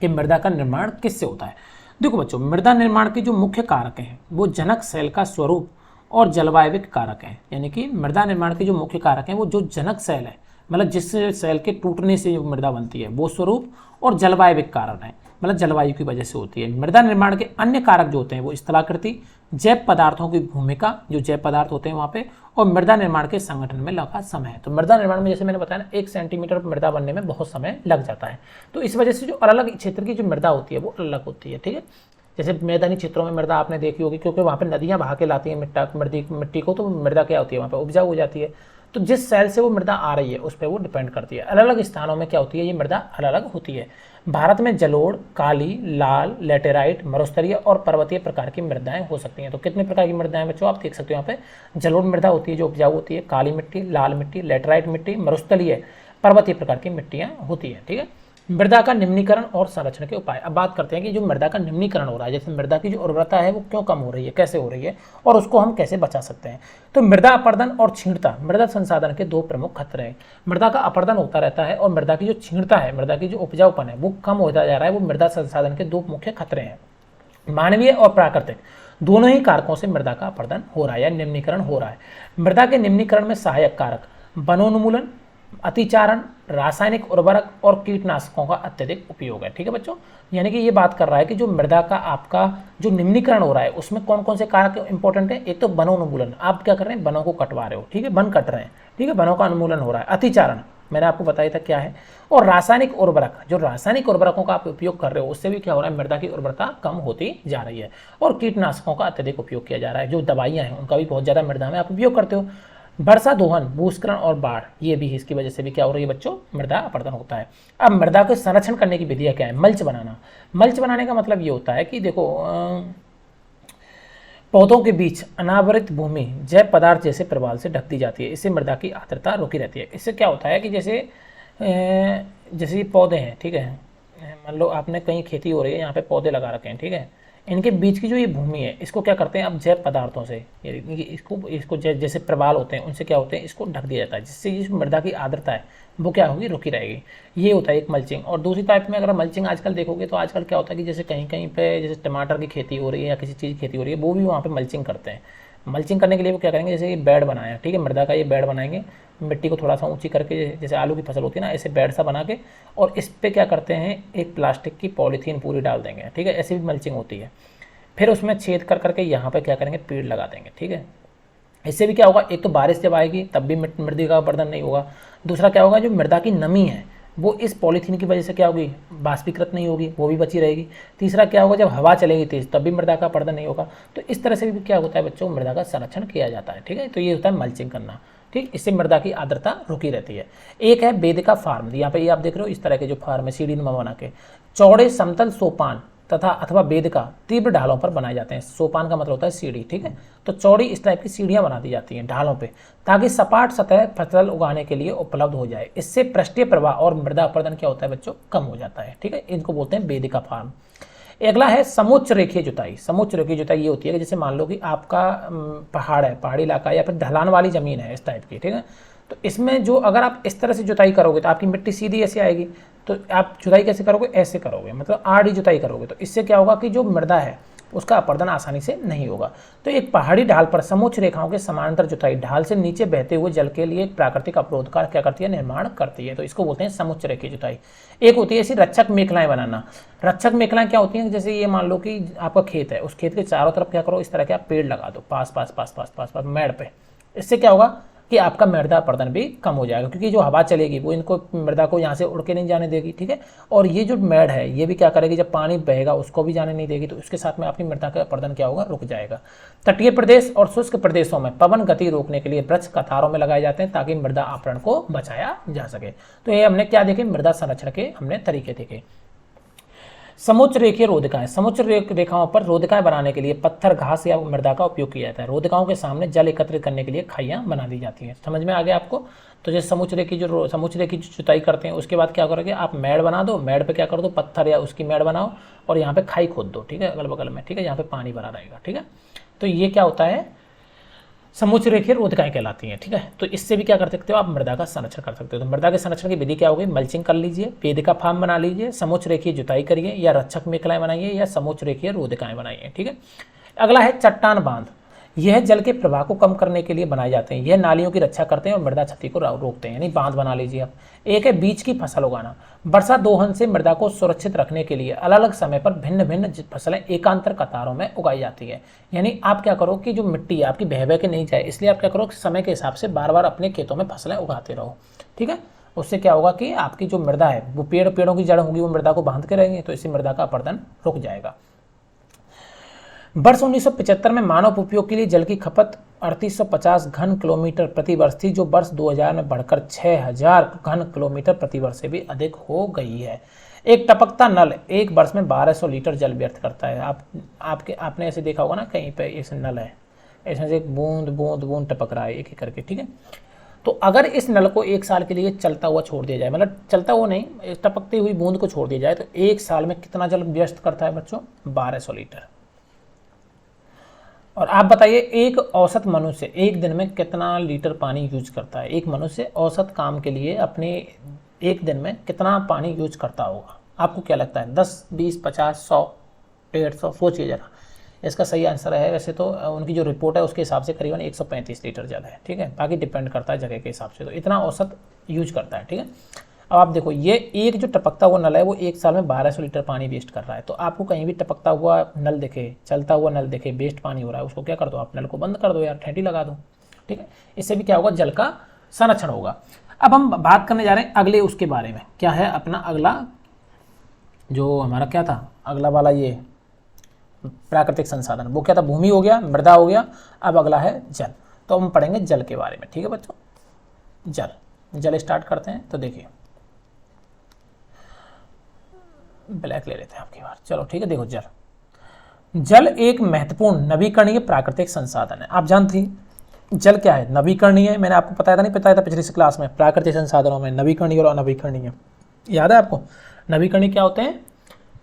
Speaker 1: कि मृदा का निर्माण किससे होता है। देखो बच्चों, मृदा निर्माण के जो मुख्य कारक हैं वो जनक सेल का स्वरूप और जलवायविक कारक हैं। यानी कि मृदा निर्माण के जो मुख्य कारक हैं वो जो जनक सेल है, मतलब जिस सेल के टूटने से जो मृदा बनती है, वो स्वरूप और जलवायविक कारण है, मतलब जलवायु की वजह से होती है। मृदा निर्माण के अन्य कारक जो होते हैं वो स्थलाकृति, जैव पदार्थों की भूमिका, जो जैव पदार्थ होते हैं वहाँ पे, और मृदा निर्माण के संगठन में लगा समय। तो मृदा निर्माण में जैसे मैंने बताया ना, 1 सेंटीमीटर मृदा बनने में बहुत समय लग जाता है। तो इस वजह से जो अलग अलग क्षेत्र की जो मृदा होती है वो अलग होती है। ठीक है, जैसे मैदानी क्षेत्रों में मृदा आपने देखी होगी, क्योंकि वहाँ पे नदियाँ बहा के लाती हैं मिट्टी को, तो मृदा क्या होती है, वहाँ पे उपजाऊ हो जाती है। तो जिस सेल से वो मृदा आ रही है उस पर वो डिपेंड करती है। अलग अलग स्थानों में क्या होती है, ये मृदा अलग अलग होती है। भारत में जलोढ़, काली, लाल, लेटेराइट, मरुस्तरीय और पर्वतीय प्रकार की मृदाएं हो सकती हैं। तो कितने प्रकार की मृदाएं बच्चों आप देख सकते हो यहाँ पे। जलोढ़ मृदा होती है जो उपजाऊ होती है, काली मिट्टी, लाल मिट्टी, लेटेराइट मिट्टी, मरुस्थलीय, पर्वतीय प्रकार की मिट्टियाँ होती है। ठीक है, मृदा का निम्नीकरण और संरक्षण के उपाय। अब बात करते हैं कि जो मृदा का निम्नीकरण हो रहा है, जैसे मृदा की जो उर्वरता है वो क्यों कम हो रही है, कैसे हो रही है, और उसको हम कैसे बचा सकते हैं। तो मृदा अपरदन और क्षीणता मृदा संसाधन के 2 प्रमुख खतरे हैं। मृदा का अपरदन होता रहता है और मृदा की जो क्षीणता है, मृदा की जो उपजाऊपन है वो कम होता जा रहा है। वो मृदा संसाधन के 2 मुख्य खतरे हैं। मानवीय और प्राकृतिक दोनों ही कारकों से मृदा का अपरदन हो रहा है या निम्नीकरण हो रहा है। मृदा के निम्नीकरण में सहायक कारक वनोन्मूलन, अतिचारण, रासायनिक उर्वरक और कीटनाशकों का अत्यधिक उपयोग है। ठीक है बच्चों, यानी कि ये बात कर रहा है कि जो मृदा का आपका जो निम्नीकरण हो रहा है उसमें कौन कौन से कारक इंपॉर्टेंट है। एक तो वनोन्मूलन, आप क्या कर रहे हैं, वनों को कटवा रहे हो। ठीक है, वन कट रहे हैं। ठीक है, वनों का उन्मूलन हो रहा है। अतिचारण मैंने आपको बताया था क्या है। और रासायनिक उर्वरक, जो रासायनिक उर्वरकों का आप उपयोग कर रहे हो उससे भी क्या हो रहा है, मृदा की उर्वरता कम होती जा रही है। और कीटनाशकों का अत्यधिक उपयोग किया जा रहा है, जो दवाइयाँ हैं उनका भी बहुत ज़्यादा मृदा में आप उपयोग करते हो। वर्षा दोहन, भूस्खलन और बाढ़, ये भी इसकी वजह से भी क्या हो रही है बच्चों, मृदा अपरदन होता है। अब मृदा को संरक्षण करने की विधियाँ क्या है। मल्च बनाना। मल्च बनाने का मतलब ये होता है कि देखो पौधों के बीच अनावृत भूमि जैव पदार्थ जैसे प्रवाल से ढक दी जाती है। इससे मृदा की आर्द्रता रोकी रहती है। इससे क्या होता है कि जैसे ये पौधे हैं, ठीक है, मान लो आपने कहीं खेती हो रही है, यहाँ पे पौधे लगा रखे हैं, ठीक है, इनके बीच की जो ये भूमि है इसको क्या करते हैं, अब जैव पदार्थों से इसको जैसे प्रवाल होते हैं उनसे क्या होते हैं, इसको ढक दिया जाता है, जिससे ये मृदा की आर्द्रता है वो क्या होगी, रुकी रहेगी। ये होता है एक मल्चिंग। और दूसरी टाइप में अगर मल्चिंग आजकल देखोगे तो आजकल क्या होता है कि जैसे कहीं कहीं पे जैसे टमाटर की खेती हो रही है या किसी चीज़ की खेती हो रही है, वो भी वहाँ पे मल्चिंग करते हैं। मल्चिंग करने के लिए वो क्या करेंगे, जैसे ये बेड बनाया, ठीक है, मृदा का ये बेड बनाएंगे, मिट्टी को थोड़ा सा ऊंची करके, जैसे आलू की फसल होती है ना, ऐसे बेड सा बना के, और इस पर क्या करते हैं, एक प्लास्टिक की पॉलीथीन पूरी डाल देंगे, ठीक है, ऐसी भी मल्चिंग होती है। फिर उसमें छेद कर करके यहाँ पे क्या करेंगे, पेड़ लगा देंगे, ठीक है। इससे भी क्या होगा, एक तो बारिश जब आएगी तब भी मृदा का अपरदन नहीं होगा। दूसरा क्या होगा, जो मृदा की नमी है वो इस पॉलीथीन की वजह से क्या होगी, बाष्पीकृत नहीं होगी, वो भी बची रहेगी। तीसरा क्या होगा, जब हवा चलेगी तेज तब भी मृदा का अपरदन नहीं होगा। तो इस तरह से भी क्या होता है बच्चों, मृदा का संरक्षण किया जाता है, ठीक है। तो ये होता है मल्चिंग करना, ठीक, इससे मृदा की आर्द्रता रुकी रहती है। एक है वेदिका फार्म, यहाँ पे ये आप देख रहे हो इस तरह के जो फार्म है सीढ़ी नुमा बना के, चौड़े समतल सोपान तथा अथवा वेदिका तीव्र ढालों पर बनाए जाते हैं। सोपान का मतलब होता है सीढ़ी, ठीक है। तो चौड़ी इस टाइप की सीढ़ियां बना दी जाती हैं ढालों पे, ताकि सपाट सतह फसल उगाने के लिए उपलब्ध हो जाए। इससे पृष्ठीय प्रवाह और मृदा अपरदन क्या होता है बच्चों, कम हो जाता है, ठीक है। इनको बोलते हैं वेदिका फार्म। अगला है समुच्च रेखीय जुताई। समुच्च रेखीय जुताई ये होती है कि जैसे मान लो कि आपका पहाड़ है, पहाड़ी इलाका या फिर ढलान वाली ज़मीन है इस टाइप की, ठीक है। तो इसमें जो अगर आप इस तरह से जुताई करोगे तो आपकी मिट्टी सीधी ऐसे आएगी, तो आप जुताई कैसे करोगे, ऐसे करोगे, मतलब आड़ी जुताई करोगे। तो इससे क्या होगा कि जो मृदा है उसका अपरदन आसानी से नहीं होगा। तो एक पहाड़ी ढाल पर समुच्च रेखाओं के समानांतर जुताई ढाल से नीचे बहते हुए जल के लिए एक प्राकृतिक अवरोध का क्या करती है, निर्माण करती है। तो इसको बोलते हैं समुच्च रेखीय जुताई। एक होती है ऐसी रक्षक मेखलाएं बनाना। रक्षक मेखलाएं क्या होती हैं, जैसे ये मान लो कि आपका खेत है, उस खेत के चारों तरफ क्या करो, इस तरह के आप पेड़ लगा दो पास पास पास पास पास पास मेड़ पे। इससे क्या होगा कि आपका मृदा अपरदन भी कम हो जाएगा, क्योंकि जो हवा चलेगी वो इनको मृदा को यहाँ से उड़ के नहीं जाने देगी, ठीक है। और ये जो मेड़ है ये भी क्या करेगी, जब पानी बहेगा उसको भी जाने नहीं देगी, तो उसके साथ में आपकी मृदा का अपरदन क्या होगा, रुक जाएगा। तटीय प्रदेश और शुष्क प्रदेशों में पवन गति रोकने के लिए वृक्ष कतारों में लगाए जाते हैं, ताकि मृदा अपरदन को बचाया जा सके। तो ये हमने क्या देखे, मृदा संरक्षण के हमने तरीके देखे। समुच्च रेखीय रोधिकाएं। समुच्च रेखाओं पर रोधिकाएं बनाने के लिए पत्थर, घास या मृदा का उपयोग किया जाता है। रोधिकाओं के सामने जल एकत्रित करने के लिए खाइयां बना दी जाती हैं। समझ में आ गया आपको। तो जैसे समुच्च रेखी जो जुताई करते हैं, उसके बाद क्या करोगे आप, मेड़ बना दो, मेड़ पे क्या कर दो, पत्थर या उसकी मेड़ बनाओ और यहाँ पे खाई खोद दो, ठीक है, अगल बगल में, ठीक है, यहाँ पे पानी भरा रहेगा, ठीक है। तो ये क्या होता है, समुच्च रेखीय रोधिकाएं कहलाती हैं, ठीक है। तो इससे भी क्या कर सकते हो आप, मृदा का संरक्षण कर सकते हो। तो मृदा के संरक्षण की विधि क्या होगी, मल्चिंग कर लीजिए, वेदिका फार्म बना लीजिए, समुच्च रेखीय जुताई करिए, या रक्षक मेखलाएं बनाइए, या समुच्च रेखीय रोधिकाएं बनाइए, ठीक है। अगला है चट्टान बांध। यह जल के प्रवाह को कम करने के लिए बनाए जाते हैं। यह नालियों की रक्षा करते हैं और मृदा क्षति को रोकते हैं, यानी बांध बना लीजिए आप। एक है बीज की फसल उगाना। वर्षा दोहन से मृदा को सुरक्षित रखने के लिए अलग अलग समय पर भिन्न भिन्न फसलें एकांतर कतारों में उगाई जाती है। यानी आप क्या करो कि जो मिट्टी है आपकी बह बह के नहीं जाए, इसलिए आप क्या करो समय के हिसाब से बार बार अपने खेतों में फसलें उगाते रहो, ठीक है। उससे क्या होगा कि आपकी जो मृदा है वो पेड़ों की जड़ होगी, वो मृदा को बांध के रहेंगे, तो इससे मृदा का अपरदन रुक जाएगा। वर्ष 1975 में मानव उपयोग के लिए जल की खपत 3850 घन किलोमीटर प्रति वर्ष थी, जो वर्ष 2000 में बढ़कर 6000 घन किलोमीटर प्रति वर्ष से भी अधिक हो गई है। एक टपकता नल एक वर्ष में 1200 लीटर जल व्यर्थ करता है। आपने ऐसे देखा होगा ना, कहीं पे ऐसे नल है, इसमें से एक बूंद बूंद बूंद टपक रहा है एक एक करके, ठीक है। तो अगर इस नल को एक साल के लिए चलता हुआ छोड़ दिया जाए, मतलब चलता हुआ नहीं, टपकती हुई बूंद को छोड़ दिया जाए, तो एक साल में कितना जल व्यर्थ करता है बच्चों, 1200 लीटर। और आप बताइए एक औसत मनुष्य एक दिन में कितना लीटर पानी यूज करता है। एक मनुष्य औसत काम के लिए अपने एक दिन में कितना पानी यूज करता होगा, आपको क्या लगता है, 10, 20, 50, 100, 150, सोचिए जरा। इसका सही आंसर है, वैसे तो उनकी जो रिपोर्ट है उसके हिसाब से करीबन 135 लीटर जल है, ठीक है। बाकी डिपेंड करता है जगह के हिसाब से, तो इतना औसत यूज करता है, ठीक है। अब आप देखो ये एक जो टपकता हुआ नल है वो एक साल में 1200 लीटर पानी वेस्ट कर रहा है। तो आपको कहीं भी टपकता हुआ नल दिखे, चलता हुआ नल दिखे, वेस्ट पानी हो रहा है, उसको क्या कर दो आप, नल को बंद कर दो यार, ठेठी लगा दो, ठीक है। इससे भी क्या होगा, जल का संरक्षण होगा। अब हम बात करने जा रहे हैं अगले उसके बारे में, क्या है अपना अगला जो हमारा क्या था, अगला वाला ये प्राकृतिक संसाधन, वो क्या था, भूमि हो गया, मृदा हो गया, अब अगला है जल। तो हम पढ़ेंगे जल के बारे में, ठीक है बच्चों। जल स्टार्ट करते हैं। तो देखिए ब्लैक ले लेते हैं आपकी बार, चलो ठीक है। देखो जल एक महत्वपूर्ण नवीकरणीय प्राकृतिक संसाधन है। आप जानते हैं जल क्या है, नवीकरणीय। मैंने आपको बताया था, नहीं बताया था पिछली क्लास में, प्राकृतिक संसाधनों में नवीकरणीय और अनवीकरणीय, याद है आपको। नवीकरणीय क्या होते हैं,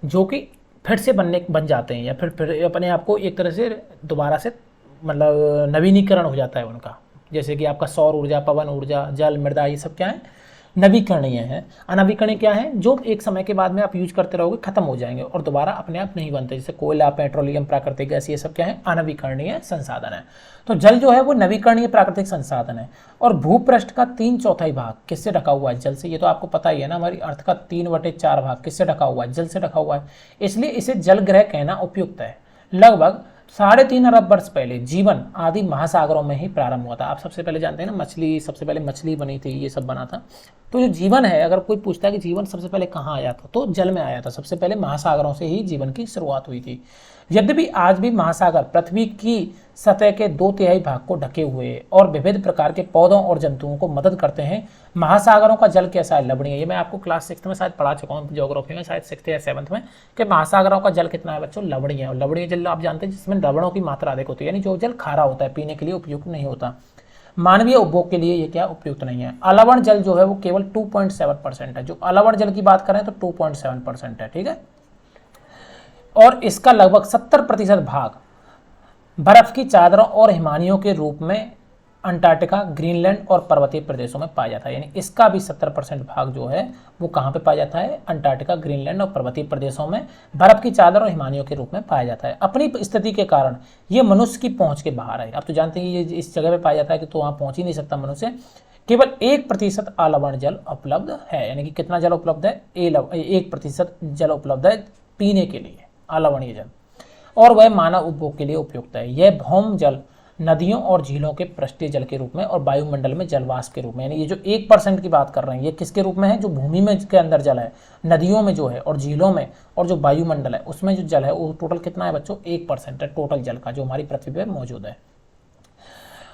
Speaker 1: जो कि फिर से बन जाते हैं, या फिर अपने आप को एक तरह से दोबारा से मतलब नवीनीकरण हो जाता है उनका। जैसे कि आपका सौर ऊर्जा, पवन ऊर्जा, जल, मृदा, ये सब क्या है, नवीकरणीय है। अनवीकरणीय क्या है, जो एक समय के बाद में आप यूज करते रहोगे, खत्म हो जाएंगे और दोबारा अपने आप नहीं बनते। जैसे कोयला, पेट्रोलियम, प्राकृतिक गैस, ये सब क्या है, अनवीकरणीय संसाधन है। तो जल जो है वो नवीकरणीय प्राकृतिक संसाधन है। और भूपृष्ठ का 3/4 भाग किससे ढका हुआ है, जल से। ये तो आपको पता ही है ना, हमारी अर्थ का 3/4 भाग किससे ढका हुआ है, जल से ढका हुआ है। इसलिए इसे जल ग्रह कहना उपयुक्त है। लगभग 3.5 अरब वर्ष पहले जीवन आदि महासागरों में ही प्रारंभ हुआ था। आप सबसे पहले जानते हैं ना, मछली, सबसे पहले मछली बनी थी, ये सब बना था। तो जो जीवन है, अगर कोई पूछता है कि जीवन सबसे पहले कहाँ आया था, तो जल में आया था। सबसे पहले महासागरों से ही जीवन की शुरुआत हुई थी। यद्यपि आज भी महासागर पृथ्वी की सतह के 2/3 भाग को ढके हुए और विविध प्रकार के पौधों और जंतुओं को मदद करते हैं। महासागरों का जल कैसा है? लवणीय। ये मैं आपको क्लास 6 में शायद पढ़ा चुका हूँ, ज्योग्राफी में शायद 6th या 7th में, कि महासागरों का जल कितना है बच्चों? लवणीय। और लवणीय जल आप जानते हैं जिसमें लवणों की मात्रा अधिक होती है, यानी जो जल खारा होता है, पीने के लिए उपयुक्त नहीं होता। मानवीय उपभोग के लिए ये क्या उपयुक्त नहीं है। अलवण जल जो है वो केवल 2.7% है। जो अलवण जल की बात करें तो 2.7% है, ठीक है। और इसका लगभग 70% भाग बर्फ की चादरों और हिमानियों के रूप में अंटार्कटिका, ग्रीनलैंड और पर्वतीय प्रदेशों में पाया जाता है। यानी इसका भी 70% भाग जो है वो कहाँ पे पाया जाता है? अंटार्कटिका, ग्रीनलैंड और पर्वतीय प्रदेशों में बर्फ की चादर और हिमानियों के रूप में पाया जाता है। अपनी स्थिति के कारण ये मनुष्य की पहुंच के बाहर है। आप तो जानते हैं ये इस जगह पे पाया जाता है कि तो वहाँ पहुंच ही नहीं सकता मनुष्य। केवल 1% अलवण जल उपलब्ध है। यानी कि कितना जल उपलब्ध है? 1% जल उपलब्ध है पीने के लिए, अलवणीय जल, और वह मानव उपभोग के लिए उपयुक्त है। यह भौम जल नदियों और झीलों के पृष्ठीय जल के रूप में और वायुमंडल में जलवाष्प के रूप में, यानी ये जो 1% की बात कर रहे हैं ये किसके रूप में है? जो भूमि में के अंदर जल है, नदियों में जो है और झीलों में, और जो वायुमंडल है उसमें जो जल है वो टोटल कितना है बच्चों? 1% है टोटल जल का जो हमारी पृथ्वी पर मौजूद है।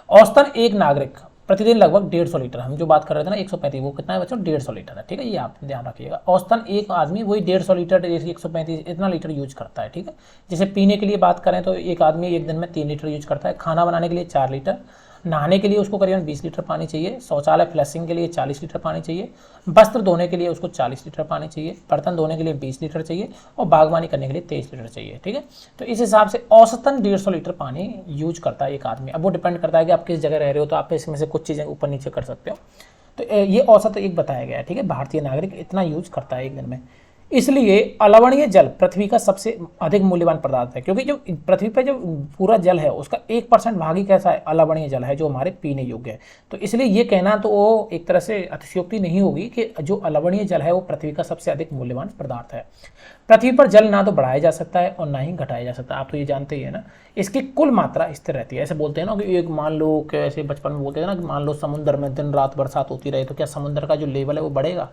Speaker 1: औसतन एक नागरिक प्रतिदिन लगभग 150 लीटर, हम जो बात कर रहे थे ना 135, वो कितना है बच्चों? 150 लीटर है, ठीक है। ये आप ध्यान रखिएगा। औसतन एक आदमी वही 150 लीटर, 135 इतना लीटर यूज करता है, ठीक है। जैसे पीने के लिए बात करें तो एक आदमी एक दिन में 3 लीटर यूज करता है, खाना बनाने के लिए 4 लीटर, नहाने के लिए उसको करीबन 20 लीटर पानी चाहिए, शौचालय फ्लशिंग के लिए 40 लीटर पानी चाहिए, वस्त्र धोने के लिए उसको 40 लीटर पानी चाहिए, बर्तन धोने के लिए 20 लीटर चाहिए और बागवानी करने के लिए 23 लीटर चाहिए, ठीक है। तो इस हिसाब से औसतन 150 लीटर पानी यूज करता है एक आदमी। अब वो डिपेंड करता है कि आप किस जगह रह रहे हो, तो आप इसमें से कुछ चीज़ें ऊपर नीचे कर सकते हो। तो ये औसत एक बताया गया है, ठीक है। भारतीय नागरिक इतना यूज करता है एक दिन में। इसलिए अलवणीय जल पृथ्वी का सबसे अधिक मूल्यवान पदार्थ है, क्योंकि जो पृथ्वी पर जो पूरा जल है उसका 1% भाग ही कैसा है? अलवणीय जल है, जो हमारे पीने योग्य है। तो इसलिए ये कहना तो वो एक तरह से अतिशयोक्ति नहीं होगी कि जो अलवणीय जल है वो पृथ्वी का सबसे अधिक मूल्यवान पदार्थ है। पृथ्वी पर जल ना तो बढ़ाया जा सकता है और ना ही घटाया जा सकता है, आप तो ये जानते ही है ना। इसकी कुल मात्रा स्थिर रहती है। ऐसे बोलते हैं ना कि एक मान लो कि ऐसे बचपन में बोलते हैं ना कि मान लो समुद्र में दिन रात बरसात होती रहे तो क्या समुद्र का जो लेवल है वो बढ़ेगा?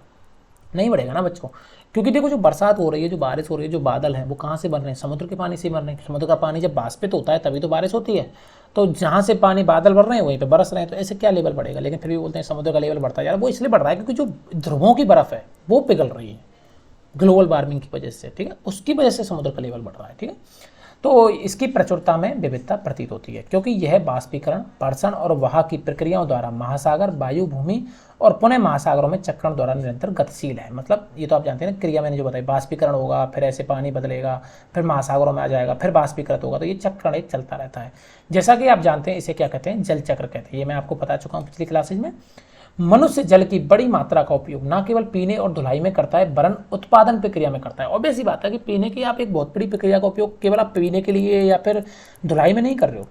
Speaker 1: नहीं बढ़ेगा ना बच्चों, क्योंकि देखो जो बरसात हो रही है, जो बारिश हो रही है, जो बादल हैं वो कहाँ से बन रहे हैं? समुद्र के पानी से बन रहे हैं। समुद्र का पानी जब वाष्पित होता है तभी तो बारिश होती है। तो जहाँ से पानी बादल बढ़ रहे हैं वहीं पे बरस रहे हैं, तो ऐसे क्या लेवल बढ़ेगा? लेकिन फिर भी बोलते हैं समुद्र का लेवल बढ़ता है। यार वो इसलिए बढ़ रहा है क्योंकि जो ध्रुवों की बर्फ है वो पिघल रही है ग्लोबल वार्मिंग की वजह से, ठीक है। उसकी वजह से समुद्र का लेवल बढ़ रहा है, ठीक है। तो इसकी प्रचुरता में विविधता प्रतीत होती है, क्योंकि यह बाष्पीकरण, वर्षण और वहा की प्रक्रियाओं द्वारा महासागर, वायु, भूमि और पुनः महासागरों में चक्रण द्वारा निरंतर गतिशील है। मतलब ये तो आप जानते हैं ना, क्रिया मैंने जो बताई, बाष्पीकरण होगा, फिर ऐसे पानी बदलेगा, फिर महासागरों में आ जाएगा, फिर बाष्पीकृत होगा, तो ये चक्रण एक चलता रहता है। जैसा कि आप जानते हैं इसे क्या कहते हैं? जल चक्र कहते हैं। ये मैं आपको बता चुका हूँ पिछली क्लासेज में। मनुष्य जल की बड़ी मात्रा का उपयोग न केवल पीने और धुलाई में करता है वरन उत्पादन प्रक्रिया में करता है। ऑब्वियस सी बात है कि पीने की आप एक बहुत बड़ी प्रक्रिया का उपयोग केवल आप पीने के लिए या फिर धुलाई में नहीं कर रहे हो,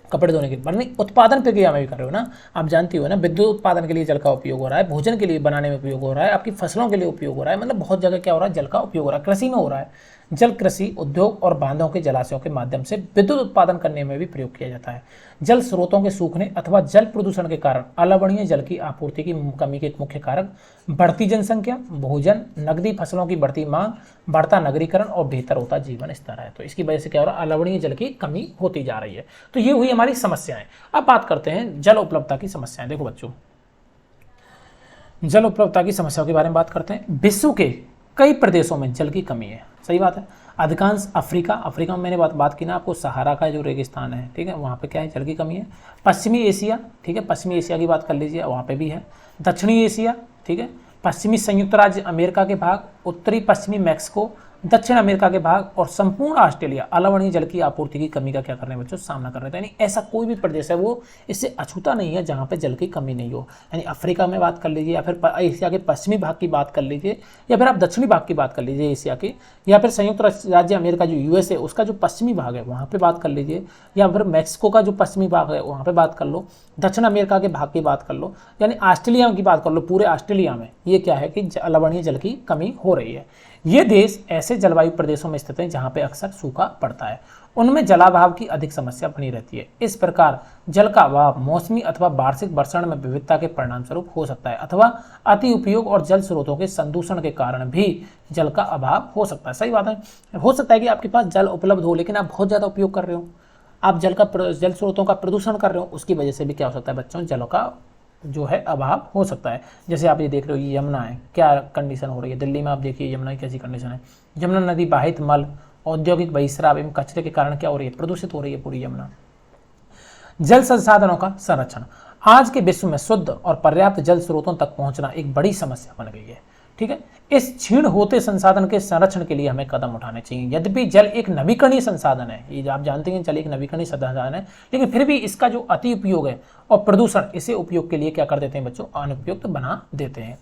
Speaker 1: कपड़े धोने के लिए, वरना उत्पादन प्रक्रिया में भी कर रहे हो ना। आप जानती हो ना, विद्युत उत्पादन के लिए जल का उपयोग हो रहा है, भोजन के लिए बनाने में उपयोग हो रहा है, आपकी फसलों के लिए उपयोग हो रहा है, मतलब बहुत जगह क्या हो रहा है? जल का उपयोग हो रहा है। कृषि में हो रहा है। जल कृषि, उद्योग और बांधों के जलाशयों के माध्यम से विद्युत उत्पादन करने में भी प्रयोग किया जाता है। जल स्रोतों के सूखने अथवा जल प्रदूषण के कारण अलवणीय जल की आपूर्ति की कमी के मुख्य कारक बढ़ती जनसंख्या, भोजन, नकदी फसलों की बढ़ती मांग, बढ़ता नगरीकरण और बेहतर होता जीवन स्तर है। तो इसकी वजह से क्या हो रहा है? अलवणीय जल की कमी होती जा रही है। तो ये हुई हमारी समस्याएं। अब बात करते हैं जल उपलब्धता की समस्याएं। देखो बच्चों, जल उपलब्धता की समस्याओं के बारे में बात करते हैं। विश्व के कई प्रदेशों में जल की कमी है, सही बात है। अधिकांश अफ्रीका में मैंने बात की ना आपको, सहारा का जो रेगिस्तान है, ठीक है, वहाँ पे क्या है? जल की कमी है। पश्चिमी एशिया, ठीक है, पश्चिमी एशिया की बात कर लीजिए, वहाँ पे भी है। दक्षिणी एशिया, ठीक है, पश्चिमी संयुक्त राज्य अमेरिका के भाग, उत्तरी पश्चिमी मैक्सिको, दक्षिण अमेरिका के भाग और संपूर्ण ऑस्ट्रेलिया अलवणीय जल की आपूर्ति की कमी का क्या कर रहे हैं बच्चों? सामना कर रहे हैं। यानी ऐसा कोई भी प्रदेश है वो इससे अछूता नहीं है जहाँ पे जल की कमी नहीं हो। यानी अफ्रीका में बात कर लीजिए, या फिर एशिया के पश्चिमी भाग की बात कर लीजिए, या फिर आप दक्षिणी भाग की बात कर लीजिए एशिया की, या फिर संयुक्त राज्य अमेरिका जो यूएस है उसका जो पश्चिमी भाग है वहाँ पर बात कर लीजिए, या फिर मैक्सिको का जो पश्चिमी भाग है वहाँ पर बात कर लो, दक्षिण अमेरिका के भाग की बात कर लो, यानी ऑस्ट्रेलिया की बात कर लो। पूरे ऑस्ट्रेलिया में ये क्या है कि अलवणीय जल की कमी हो रही है। ये देश ऐसे जलवायु प्रदेशों में स्थित हैं जहाँ पे अक्सर सूखा पड़ता है, उनमें जलाभाव की अधिक समस्या बनी रहती है। इस प्रकार जल का अभाव मौसमी अथवा वार्षिक वर्षण में विविधता के परिणाम स्वरूप हो सकता है, अथवा अति उपयोग और जल स्रोतों के संदूषण के कारण भी जल का अभाव हो सकता है। सही बात है। हो सकता है कि आपके पास जल उपलब्ध हो लेकिन आप बहुत ज़्यादा उपयोग कर रहे हो, आप जल स्रोतों का प्रदूषण कर रहे हो, उसकी वजह से भी क्या हो सकता है बच्चों, जलों का जो है अभाव हो सकता है। जैसे आप ये देख रहे हो, ये यमुना है, क्या कंडीशन हो रही है दिल्ली में, आप देखिए यमुना की कैसी कंडीशन है। यमुना नदी बाहित मल, औद्योगिक बहिस्राव एवं कचरे के कारण क्या हो रही है, प्रदूषित हो रही है पूरी यमुना। जल संसाधनों का संरक्षण, आज के विश्व में शुद्ध और पर्याप्त जल स्रोतों तक पहुंचना एक बड़ी समस्या बन गई है। ठीक है, इस क्षीण होते संसाधन के संरक्षण के लिए हमें कदम उठाने चाहिए। यद्यपि जल एक नवीकरणीय संसाधन है, ये आप जानते हैं जल एक नवीकरणीय संसाधन है, लेकिन फिर भी इसका जो अति उपयोग है और प्रदूषण इसे उपयोग के लिए क्या कर देते हैं बच्चों, अनुपयुक्त बना देते हैं।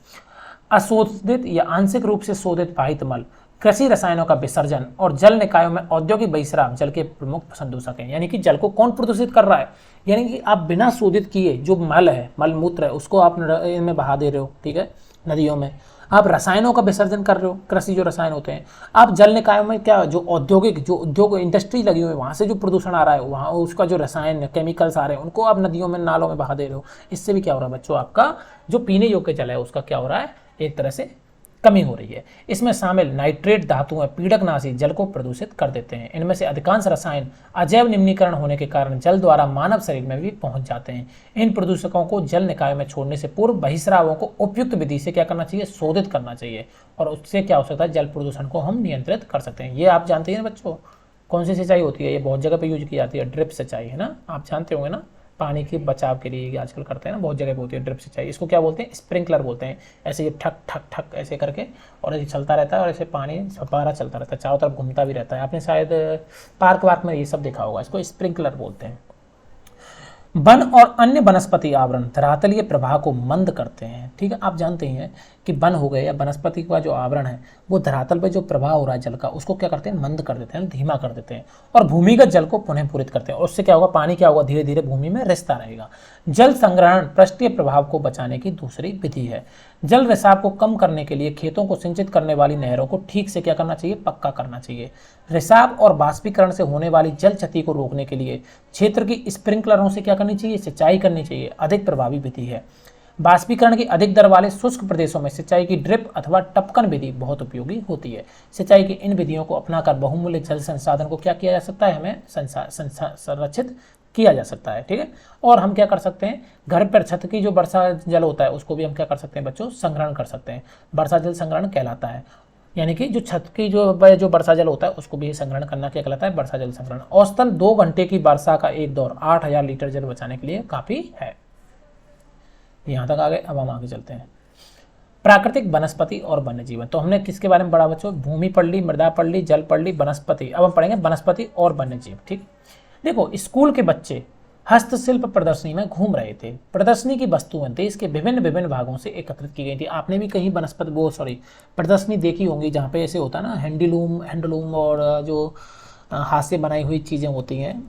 Speaker 1: अशोधित या आंशिक रूप से शोधित बाहित मल, कृषि रसायनों का विसर्जन और जल निकायों में औद्योगिक बहिस्राव जल के प्रमुख प्रदूषक हैं। यानी कि जल को कौन प्रदूषित कर रहा है, यानी कि आप बिना शोधित किए जो मल है, मल मूत्र है, उसको आप इनमें बहा दे रहे हो, ठीक है, नदियों में। आप रसायनों का विसर्जन कर रहे हो, कृषि जो रसायन होते हैं। आप जल निकायों में क्या, जो औद्योगिक जो उद्योग इंडस्ट्री लगी हुई है, वहाँ से जो प्रदूषण आ रहा है, वहाँ उसका जो रसायन केमिकल्स आ रहे हैं, उनको आप नदियों में नालों में बहा दे रहे हो। इससे भी क्या हो रहा है बच्चों, आपका जो पीने योग्य जल है उसका क्या हो रहा है, एक तरह से कमी हो रही है। इसमें शामिल नाइट्रेट धातुएं पीड़कनाशी जल को प्रदूषित कर देते हैं। इनमें से अधिकांश रसायन अजैव निम्नीकरण होने के कारण जल द्वारा मानव शरीर में भी पहुंच जाते हैं। इन प्रदूषकों को जल निकायों में छोड़ने से पूर्व बहिस्रावों को उपयुक्त विधि से क्या करना चाहिए, शोधित करना चाहिए, और उससे क्या हो सकता है, जल प्रदूषण को हम नियंत्रित कर सकते हैं। ये आप जानते हैं बच्चों, कौन सी सिंचाई होती है, ये बहुत जगह पे यूज की जाती है, ड्रिप सिंचाई, है ना, आप जानते होंगे ना, पानी के बचाव के लिए आजकल करते हैं ना, बहुत जगह पे होती है ड्रिप सिंचाई। इसको क्या बोलते हैं, स्प्रिंकलर बोलते हैं। ऐसे ये ठक ठक ठक ऐसे करके और ऐसे चलता रहता है, और ऐसे पानी फव्वारा चलता रहता है, चारों तरफ घूमता भी रहता है। आपने शायद पार्क वार्क में ये सब देखा होगा, इसको स्प्रिंकलर बोलते हैं। वन और अन्य वनस्पति आवरण धरातलीय प्रवाह को मंद करते हैं। ठीक है, आप जानते हैं कि वन हो गए या वनस्पति का जो आवरण है, वो धरातल पे जो प्रवाह हो रहा है जल का, उसको क्या करते हैं, मंद कर देते हैं, धीमा कर देते हैं, और भूमिगत जल को पुनः पूरित करते हैं। और उससे क्या होगा, पानी क्या होगा, धीरे धीरे भूमि में रिसता रहेगा। जल संग्रहण पृष्ठीय प्रभाव को बचाने की दूसरी विधि है। जल रिसाव को कम करने के लिए खेतों को सिंचित करने वाली नहरों को ठीक से क्या करना चाहिए, पक्का करना चाहिए। रिसाव और बाष्पीकरण से होने वाली जल क्षति को रोकने के लिए क्षेत्र की स्प्रिंकलरों से क्या करनी चाहिए, सिंचाई करनी चाहिए, अधिक प्रभावी विधि है। बाष्पीकरण की अधिक दर वाले शुष्क प्रदेशों में सिंचाई की ड्रिप अथवा टपकन विधि बहुत उपयोगी होती है। सिंचाई की इन विधियों को अपनाकर बहुमूल्य जल संसाधन को क्या किया जा सकता है, हमें संरक्षित किया जा सकता है। ठीक है, और हम क्या कर सकते हैं, घर पर छत की जो वर्षा जल होता है उसको भी हम क्या कर सकते हैं बच्चों, संग्रहण कर सकते हैं। वर्षा जल संग्रहण कहलाता है, यानी कि जो छत की जो वर्षा जल होता है उसको भी संग्रहण करना क्या कहलाता है, वर्षा जल संग्रहण। औसतन 2 घंटे की वर्षा का एक दौर 8000 लीटर जल बचाने के लिए काफी है। यहाँ तक आ गए, अब हम आगे चलते हैं। प्राकृतिक वनस्पति और वन्य जीवन। तो हमने किसके बारे में पढ़ा बच्चों, भूमि पढ़ ली, मृदा पढ़ ली, जल पढ़ ली, वनस्पति। अब हम पढ़ेंगे वनस्पति और वन्य जीव। ठीक, देखो स्कूल के बच्चे हस्तशिल्प प्रदर्शनी में घूम रहे थे। प्रदर्शनी की वस्तुएं देश के विभिन्न विभिन्न भागों से एकत्रित की गई थी। आपने भी कहीं प्रदर्शनी देखी होंगी जहाँ पे ऐसे होता है ना, हैंडलूम और जो हाथ से बनाई हुई चीज़ें होती हैं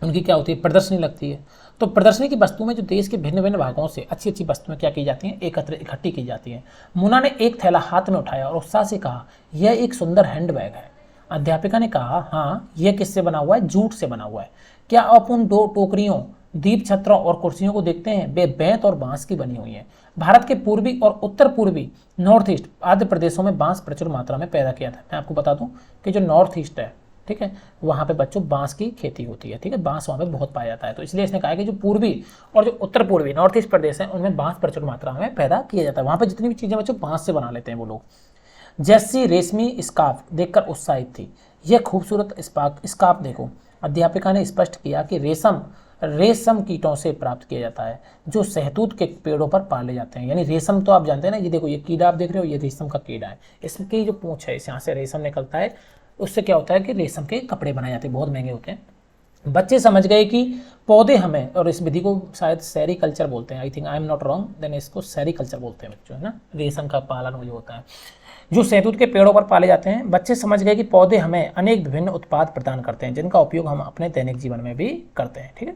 Speaker 1: उनकी क्या होती है, प्रदर्शनी लगती है। तो प्रदर्शनी की वस्तु में जो देश के भिन्न भिन्न भागों से अच्छी अच्छी वस्तुएं क्या की जाती हैं, इकट्ठी की जाती हैं। मुन्ना ने एक थैला हाथ में उठाया और उत्साह से कहा, यह एक सुंदर हैंडबैग है। अध्यापिका ने कहा, हाँ, यह किससे बना हुआ है, जूट से बना हुआ है। क्या आप उन 2 टोकरियों, दीप छत्रों और कुर्सियों को देखते हैं, वे बेंत और बांस की बनी हुई हैं। भारत के पूर्वी और उत्तर पूर्वी नॉर्थ ईस्ट आदि प्रदेशों में बांस प्रचुर मात्रा में पैदा किया था। मैं आपको बता दूं कि जो नॉर्थ ईस्ट है, ठीक है, वहाँ पे बच्चों बांस की खेती होती है। ठीक है, बांस वहाँ पे बहुत पाया जाता है, तो इसलिए इसने कहा कि जो पूर्वी और जो उत्तर पूर्वी नॉर्थ ईस्ट प्रदेश हैं उनमें बांस प्रचुर मात्रा में पैदा किया जाता है। वहाँ पे जितनी भी चीज़ें बच्चों बांस से बना लेते हैं वो लोग। जैसी रेशमी स्कार्फ देखकर उत्साहित थी। यह खूबसूरत स्कार्फ देखो। अध्यापिका ने स्पष्ट किया कि रेशम कीटों से प्राप्त किया जाता है जो शहतूत के पेड़ों पर पाले जाते हैं। यानी रेशम तो आप जानते हैं ना, ये देखो ये कीड़ा आप देख रहे हो, ये रेशम का कीड़ा है। इसकी जो पूंछ है, यहाँ से रेशम निकलता है, उससे क्या होता है कि रेशम के कपड़े बनाए जाते हैं, बहुत महंगे होते हैं। बच्चे समझ गए कि पौधे हमें, और इस विधि को शायद सेरीकल्चर बोलते हैं, I think, I am not wrong, then इसको सेरीकल्चर बोलते हैं बच्चों, है ना, रेशम का पालन जो होता है जो शहतूत के पेड़ों पर पाले जाते हैं। बच्चे समझ गए कि पौधे हमें अनेक विभिन्न उत्पाद प्रदान करते हैं जिनका उपयोग हम अपने दैनिक जीवन में भी करते हैं। ठीक है,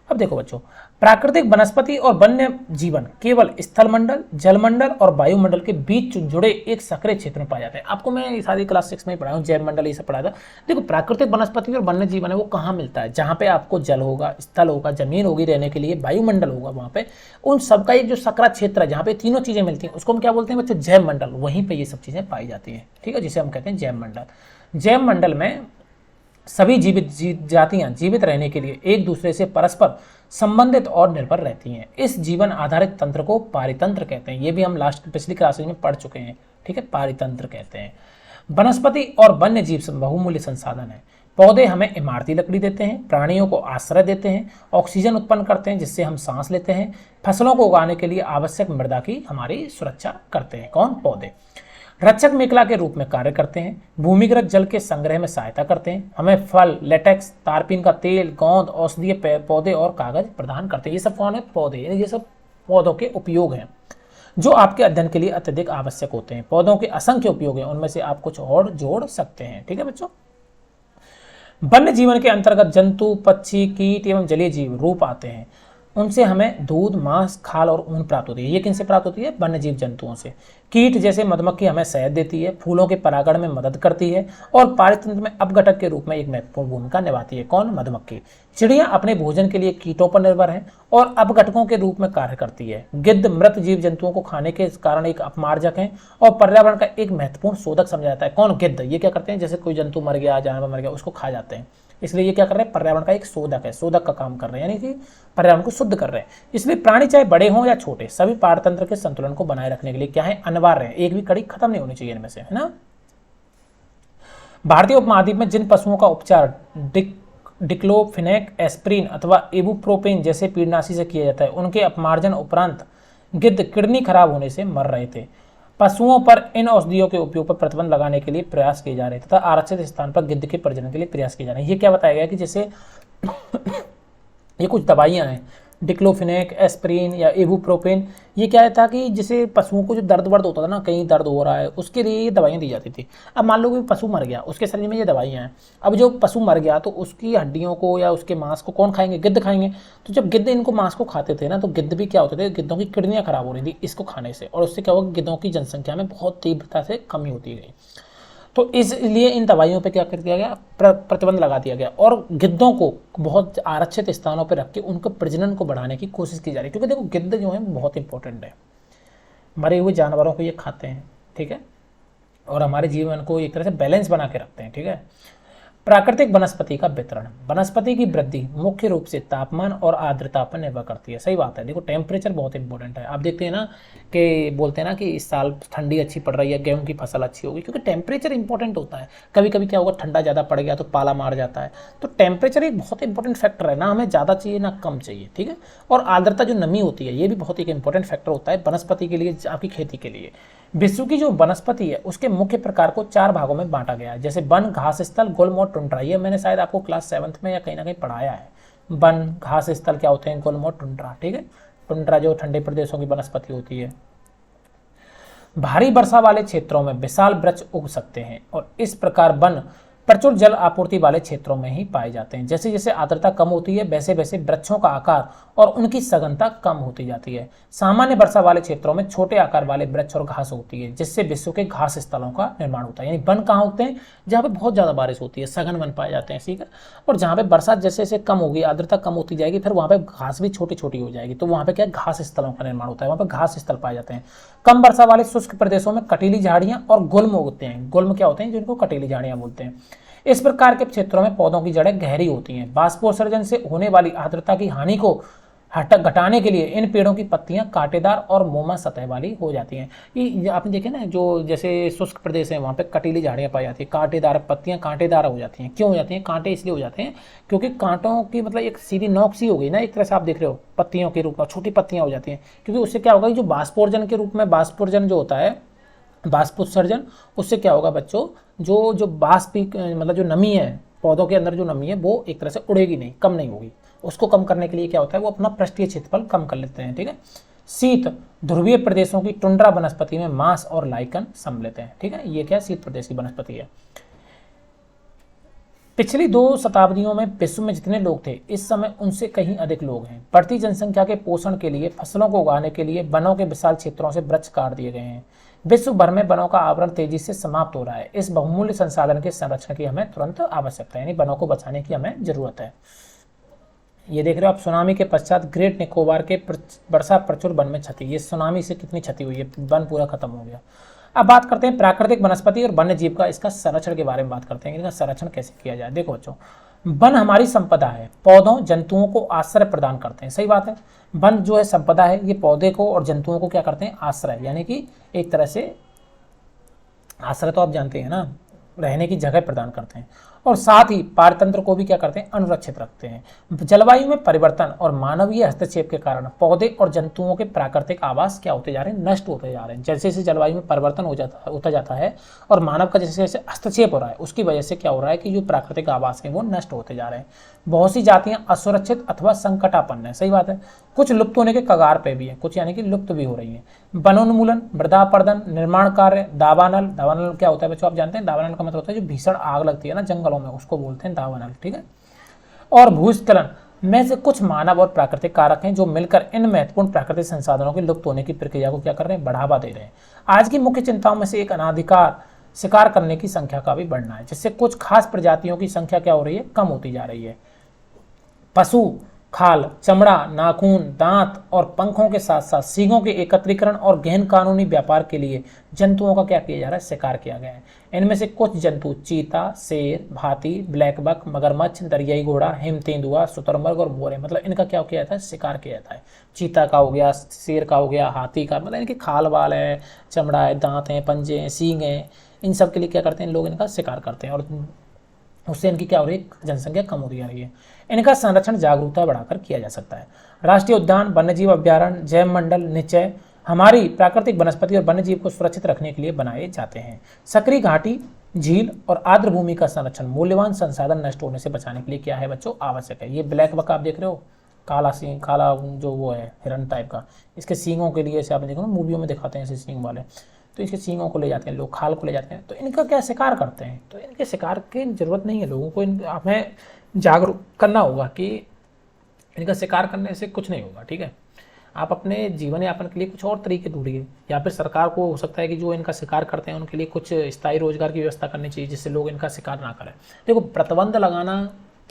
Speaker 1: अब देखो बच्चों, प्राकृतिक वनस्पति और वन्य जीवन केवल स्थलमंडल, जलमंडल और वायुमंडल के बीच जुड़े एक सक्रिय क्षेत्र में पाए जाते हैं। आपको मैं सारी क्लास 6 में ही पढ़ाया हूँ, जैव मंडल ये सब पढ़ाया था। देखो प्राकृतिक वनस्पति और वन्य जीवन है वो कहाँ मिलता है, जहाँ पे आपको जल होगा, स्थल होगा, जमीन होगी रहने के लिए, वायुमंडल होगा, वहाँ पे उन सबका एक जो सकरा क्षेत्र है जहाँ पे तीनों चीजें मिलती हैं उसको हम क्या बोलते हैं बच्चों, जैव मंडल। वहीं पर ये सब चीजें पाई जाती हैं। ठीक है, जिसे हम कहते हैं जैव मंडल। जैव मंडल में सभी जीवित जातियां जीवित रहने के लिए एक दूसरे से परस्पर संबंधित और निर्भर रहती हैं। इस जीवन आधारित तंत्र को पारितंत्र कहते हैं। ये भी हम लास्ट पिछली क्लासेज में पढ़ चुके हैं, ठीक है, पारितंत्र कहते हैं। वनस्पति और वन्य जीव बहुमूल्य संसाधन है। पौधे हमें इमारती लकड़ी देते हैं, प्राणियों को आश्रय देते हैं, ऑक्सीजन उत्पन्न करते हैं जिससे हम सांस लेते हैं, फसलों को उगाने के लिए आवश्यक मृदा की हमारी सुरक्षा करते हैं। कौन? पौधे। रक्षक मेखला के रूप में कार्य करते हैं, भूमिगत जल के संग्रह में सहायता करते हैं, हमें फल, लेटेक्स, तारपीन का तेल, गोंद, औषधीय पौधे और कागज प्रदान करते हैं। ये सब कौन है? पौधे। ये सब पौधों के उपयोग हैं जो आपके अध्ययन के लिए अत्यधिक आवश्यक होते हैं। पौधों के असंख्य उपयोग हैं, उनमें से आप कुछ और जोड़ सकते हैं। ठीक है बच्चों। वन्य जीवन के अंतर्गत जंतु, पक्षी, कीट एवं जलीय जीव रूप आते हैं। उनसे हमें दूध, मांस, खाल और ऊन प्राप्त होती है। ये किनसे प्राप्त होती है? वन्य जीव जंतुओं से। कीट जैसे मधुमक्खी हमें शहद देती है, फूलों के परागण में मदद करती है और पारितंत्र में अपघटक के रूप में एक महत्वपूर्ण भूमिका निभाती है। कौन? मधुमक्खी। चिड़िया अपने भोजन के लिए कीटों पर निर्भर है और अपघटकों के रूप में कार्य करती है। गिद्ध मृत जीव जंतुओं को खाने के कारण एक अपमार्जक है और पर्यावरण का एक महत्वपूर्ण शोधक समझा जाता है। कौन? गिद्ध। ये क्या करते हैं? जैसे कोई जंतु मर गया, जानवर मर गया, उसको खा जाते हैं, इसलिए ये क्या कर रहे हैं? पर्यावरण का एक शोधक है, शोधक का काम कर रहे हैं, यानी कि पर्यावरण को शुद्ध कर रहे हैं। इसलिए प्राणी चाहे बड़े हों या छोटे, सभी पारतंत्र के संतुलन को बनाए रखने के लिए क्या है? अनिवार्य है। एक भी कड़ी खत्म नहीं होनी चाहिए इनमें से, है ना। भारतीय उपमहाद्वीप में जिन पशुओं का उपचार डिक्लोफिनेक, एस्प्रिन अथवा इबुप्रोपेन जैसे कीटनाशी से किया जाता है, उनके अपमार्जन उपरांत गिद्ध किडनी खराब होने से मर रहे थे। पशुओं पर इन औषधियों के उपयोग पर प्रतिबंध लगाने के लिए प्रयास किए जा रहे थे तथा आरक्षित स्थान पर गिद्ध के प्रजनन के लिए प्रयास किए जा रहे हैं। ये क्या बताया गया कि जैसे ये कुछ दवाइयां हैं, डिक्लोफिनेक, एस्प्रिन या इबुप्रोपेन, ये क्या था कि जैसे पशुओं को जो दर्द वर्द होता था ना, कहीं दर्द हो रहा है, उसके लिए ये दवाइयाँ दी जाती थी। अब मान लो कि पशु मर गया, उसके शरीर में ये दवाइयाँ हैं। अब जो पशु मर गया तो उसकी हड्डियों को या उसके मांस को कौन खाएंगे? गिद्ध खाएंगे। तो जब गिद्ध इनको मांस को खाते थे ना, तो गिद्ध भी क्या होते थे? गिद्धों की किडनियाँ खराब हो रही थी इसको खाने से, और उससे क्या होगा? गिद्धों की जनसंख्या में बहुत तीव्रता से कमी होती गई। तो इसलिए इन दवाइयों पे क्या कर दिया गया? प्रतिबंध लगा दिया गया और गिद्धों को बहुत आरक्षित स्थानों पर रख के उनके प्रजनन को बढ़ाने की कोशिश की जा रही है। क्योंकि देखो गिद्ध जो है बहुत इंपॉर्टेंट है, मरे हुए जानवरों को ये खाते हैं, ठीक है, और हमारे जीवन को एक तरह से बैलेंस बना के रखते हैं, ठीक है। प्राकृतिक वनस्पति का वितरण। वनस्पति की वृद्धि मुख्य रूप से तापमान और आर्द्रता पर निर्भर करती है। सही बात है। देखो टेम्परेचर बहुत इंपॉर्टेंट है। आप देखते हैं ना कि बोलते हैं ना कि इस साल ठंडी अच्छी पड़ रही है, गेहूं की फसल अच्छी होगी, क्योंकि टेम्परेचर इंपॉर्टेंट होता है। कभी कभी क्या होगा? ठंडा ज़्यादा पड़ गया तो पाला मार जाता है। तो टेम्परेचर एक बहुत इंपॉर्टेंट फैक्टर है, ना हमें ज़्यादा चाहिए ना कम चाहिए, ठीक है। और आर्द्रता जो नमी होती है, ये भी बहुत एक इंपॉर्टेंट फैक्टर होता है वनस्पति के लिए, आपकी खेती के लिए। विश्व की जो वनस्पति है उसके मुख्य प्रकार को 4 भागों में बांटा गया है, जैसे वन, घास स्थल, गुल्म और टुंड्रा। ये मैंने शायद आपको क्लास 7th में या कहीं ना कहीं पढ़ाया है। वन, घास स्थल क्या होते हैं? गुल्म और टुंड्रा, ठीक है। टुंड्रा जो ठंडे प्रदेशों की वनस्पति होती है। भारी वर्षा वाले क्षेत्रों में विशाल वृक्ष उग सकते हैं और इस प्रकार वन प्रचुर जल आपूर्ति वाले क्षेत्रों में ही पाए जाते हैं। जैसे जैसे आर्द्रता कम होती है वैसे वैसे वृक्षों का आकार और उनकी सघनता कम होती जाती है। सामान्य वर्षा वाले क्षेत्रों में छोटे आकार वाले वृक्ष और घास होती है, जिससे विश्व के घास स्थलों का निर्माण होता है। यानी वन कहाँ होते हैं? जहाँ पे बहुत ज़्यादा बारिश होती है, सघन वन पाए जाते हैं, ठीक है। और जहाँ पे बरसात जैसे जैसे कम होगी, आर्द्रता कम होती जाएगी, फिर वहाँ पे घास भी छोटी छोटी हो जाएगी, तो वहाँ पे क्या? घास स्थलों का निर्माण होता है, वहाँ पे घास स्थल पाए जाते हैं। कम वर्षा वाले शुष्क प्रदेशों में कटीली झाड़ियाँ और गुल्म उगते हैं। गुल्म क्या होते हैं? जिनको कटीली झाड़ियाँ बोलते हैं। इस प्रकार के क्षेत्रों में पौधों की जड़ें गहरी होती हैं। बाष्पोत्सर्जन से होने वाली आर्द्रता की हानि को घटाने के लिए इन पेड़ों की पत्तियां कांटेदार और मोमा सतह वाली हो जाती हैं। ये आपने देखे ना, जो जैसे शुष्क प्रदेश है वहाँ पे कटीली झाड़ियाँ पाई जाती है, कांटेदार पत्तियां कांटेदार हो जाती हैं। क्यों हो जाती हैं? कांटे इसलिए हो जाते हैं क्योंकि कांटों की मतलब एक सीधी नोक सी हो गई ना, एक तरह से आप देख रहे हो, पत्तियों के रूप में छोटी पत्तियां हो जाती हैं। क्योंकि उससे क्या होगा? जो बाष्पोत्सर्जन के रूप में, बाष्पोत्सर्जन जो होता है, बाष्पोत्सर्जन, उससे क्या होगा बच्चों? जो बाष्प मतलब जो नमी है पौधों के अंदर, जो नमी है वो एक तरह से उड़ेगी नहीं, कम नहीं होगी। उसको कम करने के लिए क्या होता है? वो अपना पृष्ठीय क्षेत्रफल कम कर लेते हैं, ठीक है। शीत ध्रुवीय प्रदेशों की टुंड्रा वनस्पति में मांस और लाइकन सम्मिलित है, ठीक है। ये क्या? शीत प्रदेश की वनस्पति है। पिछली 2 शताब्दियों में विश्व में जितने लोग थे इस समय उनसे कहीं अधिक लोग हैं। बढ़ती जनसंख्या के पोषण के लिए, फसलों को उगाने के लिए वनों के विशाल क्षेत्रों से वृक्ष काट दिए गए हैं। विश्व भर में वनों का आवरण तेजी से समाप्त हो रहा है। इस बहुमूल्य संसाधन के संरक्षण की हमें तुरंत आवश्यकता है, यानी वनों को बचाने की हमें जरूरत है। ये देख रहे हो आप, सुनामी के पश्चात ग्रेट निकोबार के वर्षा प्रचुर वन में क्षति। ये सुनामी से कितनी क्षति हुई है? वन पूरा खत्म हो गया। अब बात करते हैं प्राकृतिक वनस्पति और वन्य जीव का इसका संरक्षण के बारे में बात करते हैं, इनका संरक्षण कैसे किया जाए। देखो बच्चों, वन हमारी संपदा है, पौधों जंतुओं को आश्रय प्रदान करते हैं, सही बात है। वन जो है संपदा है, ये पौधे को और जंतुओं को क्या करते हैं, आश्रय, यानी कि एक तरह से आश्रय तो आप जानते हैं ना, रहने की जगह प्रदान करते हैं, और साथ ही पारतंत्र को भी क्या करते हैं, अनुरक्षित रखते हैं। जलवायु में परिवर्तन और मानवीय हस्तक्षेप के कारण पौधे और जंतुओं के प्राकृतिक आवास क्या होते जा रहे हैं, नष्ट होते जा रहे हैं। जैसे जैसे जलवायु में परिवर्तन होता जाता है और मानव का जैसे जैसे हस्तक्षेप हो रहा है, उसकी वजह से क्या हो रहा है कि जो प्राकृतिक आवास है वो नष्ट होते जा रहे हैं। बहुत सी जातियां असुरक्षित अथवा संकटापन्न है, सही बात है। कुछ लुप्त होने के कगार पे भी है, कुछ यानी कि लुप्त भी हो रही है। वनोन्मूलन, मृदापर्दन, निर्माण कार्य, दावानल। दावानल क्या होता है बच्चों, आप जानते हैं, दावानल का मतलब होता है जो भीषण आग लगती है ना जंगलों में, उसको बोलते हैं दावानल, ठीक है। और भूस्खलन में से कुछ मानव और प्राकृतिक कारक हैं जो मिलकर इन महत्वपूर्ण प्राकृतिक संसाधनों के लुप्त होने की प्रक्रिया को क्या कर रहे हैं, बढ़ावा दे रहे हैं। आज की मुख्य चिंताओं में से एक अनाधिकार शिकार करने की संख्या का भी बढ़ना है, जिससे कुछ खास प्रजातियों की संख्या क्या हो रही है, कम होती जा रही है। पशु खाल, चमड़ा, नाखून, दांत और पंखों के साथ साथ सींगों के एकत्रीकरण और गहन कानूनी व्यापार के लिए जंतुओं का क्या किया जा रहा है, शिकार किया गया है। इनमें से कुछ जंतु चीता, शेर, हाथी, ब्लैक बक, मगरमच्छ, दरियाई घोड़ा, हिम तेंदुआ, शुतुरमुर्ग और मोर, मतलब इनका क्या किया जाता है, शिकार किया जाता है। चीता का हो गया, शेर का हो गया, हाथी का, मतलब इनके खाल बाल है, चमड़ा है, दांत हैं, पंजे हैं, सींग हैं, इन सब के लिए क्या करते हैं लोग, इनका शिकार करते हैं, और उससे इनकी क्या हो रही है, जनसंख्या कम होती जा रही है। इनका संरक्षण जागरूकता बढ़ाकर किया जा सकता है। राष्ट्रीय उद्यान, वन्यजीव अभ्यारण्य, जैव मंडल निश्चय हमारी प्राकृतिक वनस्पति और वन्यजीव को सुरक्षित रखने के लिए बनाए जाते हैं। सक्रिय घाटी, झील और आर्द्र भूमि का संरक्षण मूल्यवान संसाधन नष्ट होने से बचाने के लिए क्या है बच्चों, आवश्यक है। ये ब्लैक बक आप देख रहे हो, काला सींग, काला जो वो है हिरन टाइप का, इसके सींगों के लिए, ऐसे आपने देखो मूवियों में दिखाते हैं ऐसे सींग वाले, तो इसके सींगों को ले जाते हैं लोग, खाल को ले जाते हैं, तो इनका क्या शिकार करते हैं। तो इनके शिकार की जरूरत नहीं है लोगों को, हमें जागरूक करना होगा कि इनका शिकार करने से कुछ नहीं होगा, ठीक है। आप अपने जीवन यापन के लिए कुछ और तरीके ढूंढिए, या फिर सरकार को हो सकता है कि जो इनका शिकार करते हैं उनके लिए कुछ स्थायी रोजगार की व्यवस्था करनी चाहिए, जिससे लोग इनका शिकार ना करें। देखो, प्रतिबंध लगाना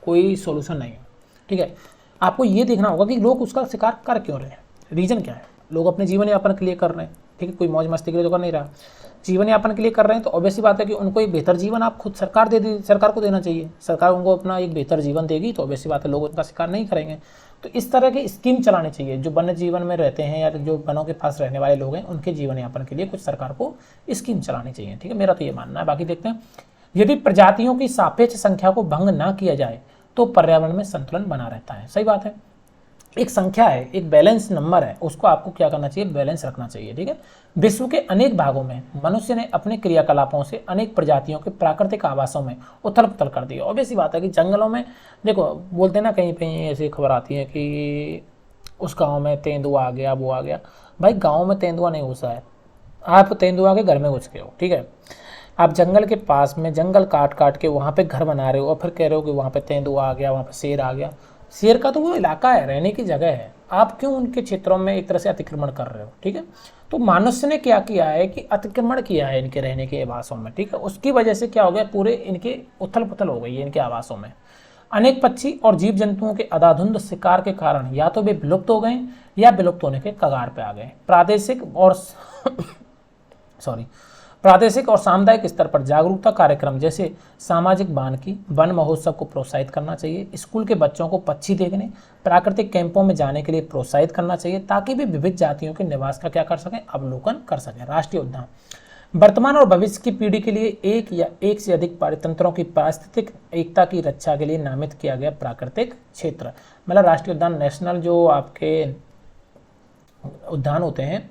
Speaker 1: कोई सोल्यूशन नहीं है, ठीक है। आपको ये देखना होगा कि लोग उसका शिकार कर क्यों रहे हैं, रीजन क्या है। लोग अपने जीवन यापन के लिए कर रहे हैं, ठीक है, कोई मौज मस्ती के लिए तो कर नहीं रहा, जीवन यापन के लिए कर रहे हैं, तो ऑब्वियस सी बात है कि उनको एक बेहतर जीवन आप खुद सरकार को देना चाहिए। सरकार उनको अपना एक बेहतर जीवन देगी तो ऑब्वियस सी बात है लोग उनका शिकार नहीं करेंगे। तो इस तरह की स्कीम चलानी चाहिए, जो वन्य जीवन में रहते हैं या जो वनों के पास रहने वाले लोग हैं उनके जीवन यापन के लिए कुछ सरकार को स्कीम चलानी चाहिए, ठीक है। मेरा तो ये मानना है। बाकी देखते हैं, यदि प्रजातियों की सापेक्ष संख्या को भंग ना किया जाए तो पर्यावरण में संतुलन बना रहता है, सही बात है। एक संख्या है, एक बैलेंस नंबर है, उसको आपको क्या करना चाहिए, बैलेंस रखना चाहिए, ठीक है। विश्व के अनेक भागों में मनुष्य ने अपने क्रियाकलापों से अनेक प्रजातियों के प्राकृतिक आवासों में उथल पुथल कर दी। ऑब्वियस सी बात है कि जंगलों में देखो, बोलते हैं ना, कहीं कहीं ऐसी खबर आती है कि उस गाँव में तेंदुआ आ गया, वो आ गया। भाई गाँव में तेंदुआ नहीं घुसा है, आप तेंदुआ के घर में घुस गए हो, ठीक है। आप जंगल के पास में जंगल काट काट के वहाँ पे घर बना रहे हो और फिर कह रहे हो कि वहाँ पे तेंदुआ आ गया, वहाँ पे शेर आ गया। शेर का तो वो इलाका है, रहने की जगह है, आप क्यों उनके क्षेत्रों में एक तरह से अतिक्रमण कर रहे हो, ठीक है। तो मनुष्य ने क्या किया है कि अतिक्रमण किया है इनके रहने के आवासों में, ठीक है। उसकी वजह से क्या हो गया, पूरे इनके उथल पुथल हो गई है इनके आवासों में। अनेक पक्षी और जीव जंतुओं के अंधाधुंध शिकार के कारण या तो वे विलुप्त हो गए या विलुप्त होने के कगार पे आ गए। प्रादेशिक और सामुदायिक स्तर पर जागरूकता कार्यक्रम जैसे सामाजिक वानिकी, वन महोत्सव को प्रोत्साहित करना चाहिए। स्कूल के बच्चों को पक्षी देखने, प्राकृतिक कैंपों में जाने के लिए प्रोत्साहित करना चाहिए, ताकि वे विविध जातियों के निवास का क्या कर सकें, अवलोकन कर सकें। राष्ट्रीय उद्यान वर्तमान और भविष्य की पीढ़ी के लिए एक या एक से अधिक पारितंत्रों की पारिस्थितिक एकता की रक्षा के लिए नामित किया गया प्राकृतिक क्षेत्र। मतलब राष्ट्रीय उद्यान, नेशनल जो आपके उद्यान होते हैं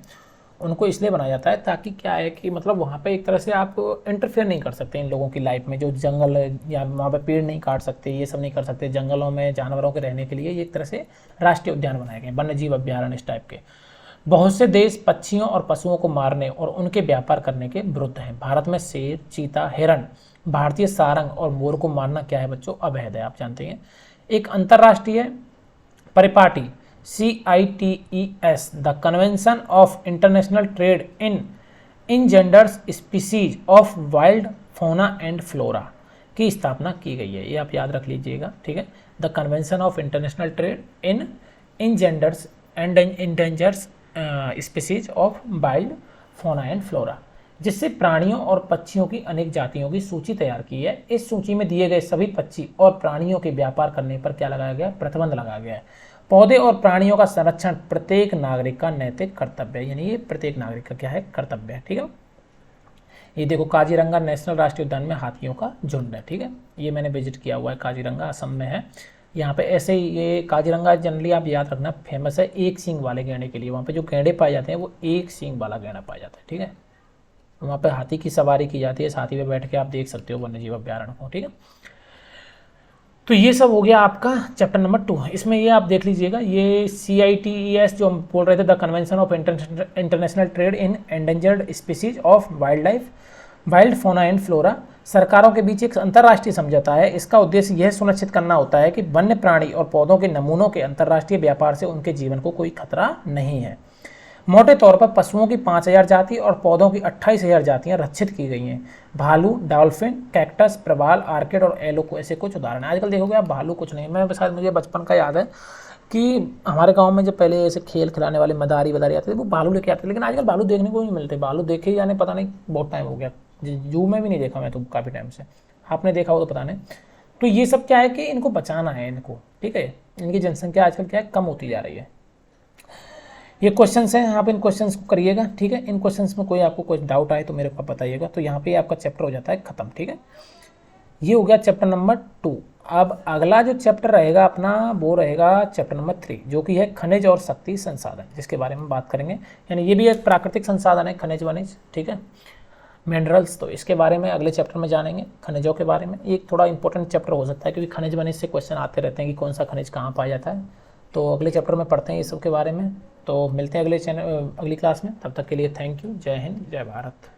Speaker 1: उनको इसलिए बनाया जाता है ताकि क्या है कि मतलब वहाँ पे एक तरह से आप इंटरफेयर नहीं कर सकते इन लोगों की लाइफ में, जो जंगल या वहाँ पे पेड़ नहीं काट सकते, ये सब नहीं कर सकते। जंगलों में जानवरों के रहने के लिए ये एक तरह से राष्ट्रीय उद्यान बनाए गए, वन्य जीव अभ्यारण्य इस टाइप के। बहुत से देश पक्षियों और पशुओं को मारने और उनके व्यापार करने के विरुद्ध हैं। भारत में शेर, चीता, हिरण, भारतीय सारंग और मोर को मारना क्या है बच्चों, अवैध है, आप जानते हैं। एक अंतर्राष्ट्रीय परिपाटी CITES, the convention of international trade in endangered species of wild fauna and flora की स्थापना की गई है। ये आप याद रख लीजिएगा, ठीक है। The convention of international trade in endangered species of wild fauna and flora, जिससे प्राणियों और पक्षियों की अनेक जातियों की सूची तैयार की है। इस सूची में दिए गए सभी पक्षी और प्राणियों के व्यापार करने पर क्या लगाया गया? प्रतिबंध लगाया गया है। पौधे और प्राणियों का संरक्षण प्रत्येक नागरिक का नैतिक कर्तव्य है, यानी ये प्रत्येक नागरिक का क्या है? कर्तव्य है। ठीक है, ये देखो काजीरंगा नेशनल राष्ट्रीय उद्यान में हाथियों का झुंड है। ठीक है, ये मैंने विजिट किया हुआ है, काजीरंगा असम में है। यहाँ पे ऐसे ही ये काजीरंगा जनरली आप याद रखना फेमस है एक सींग वाले गैंडे के लिए। वहाँ पे जो गैंडे पाए जाते हैं वो एक सींग वाला गैंडा पाया जाता है। ठीक है, वहाँ पे हाथी की सवारी की जाती है, हाथी पे बैठ के आप देख सकते हो वन्य जीव अभ्यारण्य को। ठीक है, तो ये सब हो गया आपका चैप्टर नंबर 2। इसमें ये आप देख लीजिएगा, ये CITES जो हम बोल रहे थे, the convention of international trade in endangered species of wild life, wild fauna and flora, सरकारों के बीच एक अंतर्राष्ट्रीय समझौता है। इसका उद्देश्य यह सुनिश्चित करना होता है कि वन्य प्राणी और पौधों के नमूनों के अंतर्राष्ट्रीय व्यापार से उनके जीवन को कोई खतरा नहीं है। मोटे तौर पर पशुओं की 5000 जाति और पौधों की 28,000 जातियां रक्षित की गई हैं। भालू, डॉल्फिन, कैक्टस, प्रवाल, आर्किड और एलो को ऐसे कुछ उदाहरण हैं। आजकल देखोगे आप भालू कुछ नहीं, मैं शायद मुझे बचपन का याद है कि हमारे गांव में जब पहले ऐसे खेल खिलाने वाले मदारी वदारी आते थे वो भालू लेके आते थे, लेकिन आजकल भालू देखने को नहीं मिलते। भालू देखे ही जाने पता नहीं बहुत टाइम हो गया, जू में भी नहीं देखा मैं तो काफ़ी टाइम से। आपने देखा हो तो पता नहीं। तो ये सब क्या है कि इनको बचाना है इनको। ठीक है, इनकी जनसंख्या आजकल क्या है? कम होती जा रही है। ये क्वेश्चंस हैं, आप इन क्वेश्चंस को करिएगा। ठीक है, इन क्वेश्चंस में कोई आपको कोई डाउट आए तो मेरे को बताइएगा। तो यहाँ पे आपका चैप्टर हो जाता है खत्म। ठीक है, ये हो गया चैप्टर नंबर 2। अब अगला जो चैप्टर रहेगा अपना वो रहेगा चैप्टर नंबर 3, जो कि है खनिज और शक्ति संसाधन, जिसके बारे में बात करेंगे। यानी ये भी एक प्राकृतिक संसाधन है, खनिज वनिज। ठीक है, मिनरल्स, तो इसके बारे में अगले चैप्टर में जानेंगे। खनिजों के बारे में एक थोड़ा इंपॉर्टेंट चैप्टर हो सकता है, क्योंकि खनिज वनिज से क्वेश्चन आते रहते हैं कि कौन सा खनिज कहाँ पाया जाता है। तो अगले चैप्टर में पढ़ते हैं ये सब के बारे में। तो मिलते हैं अगली क्लास में। तब तक के लिए थैंक यू। जय हिंद, जय भारत।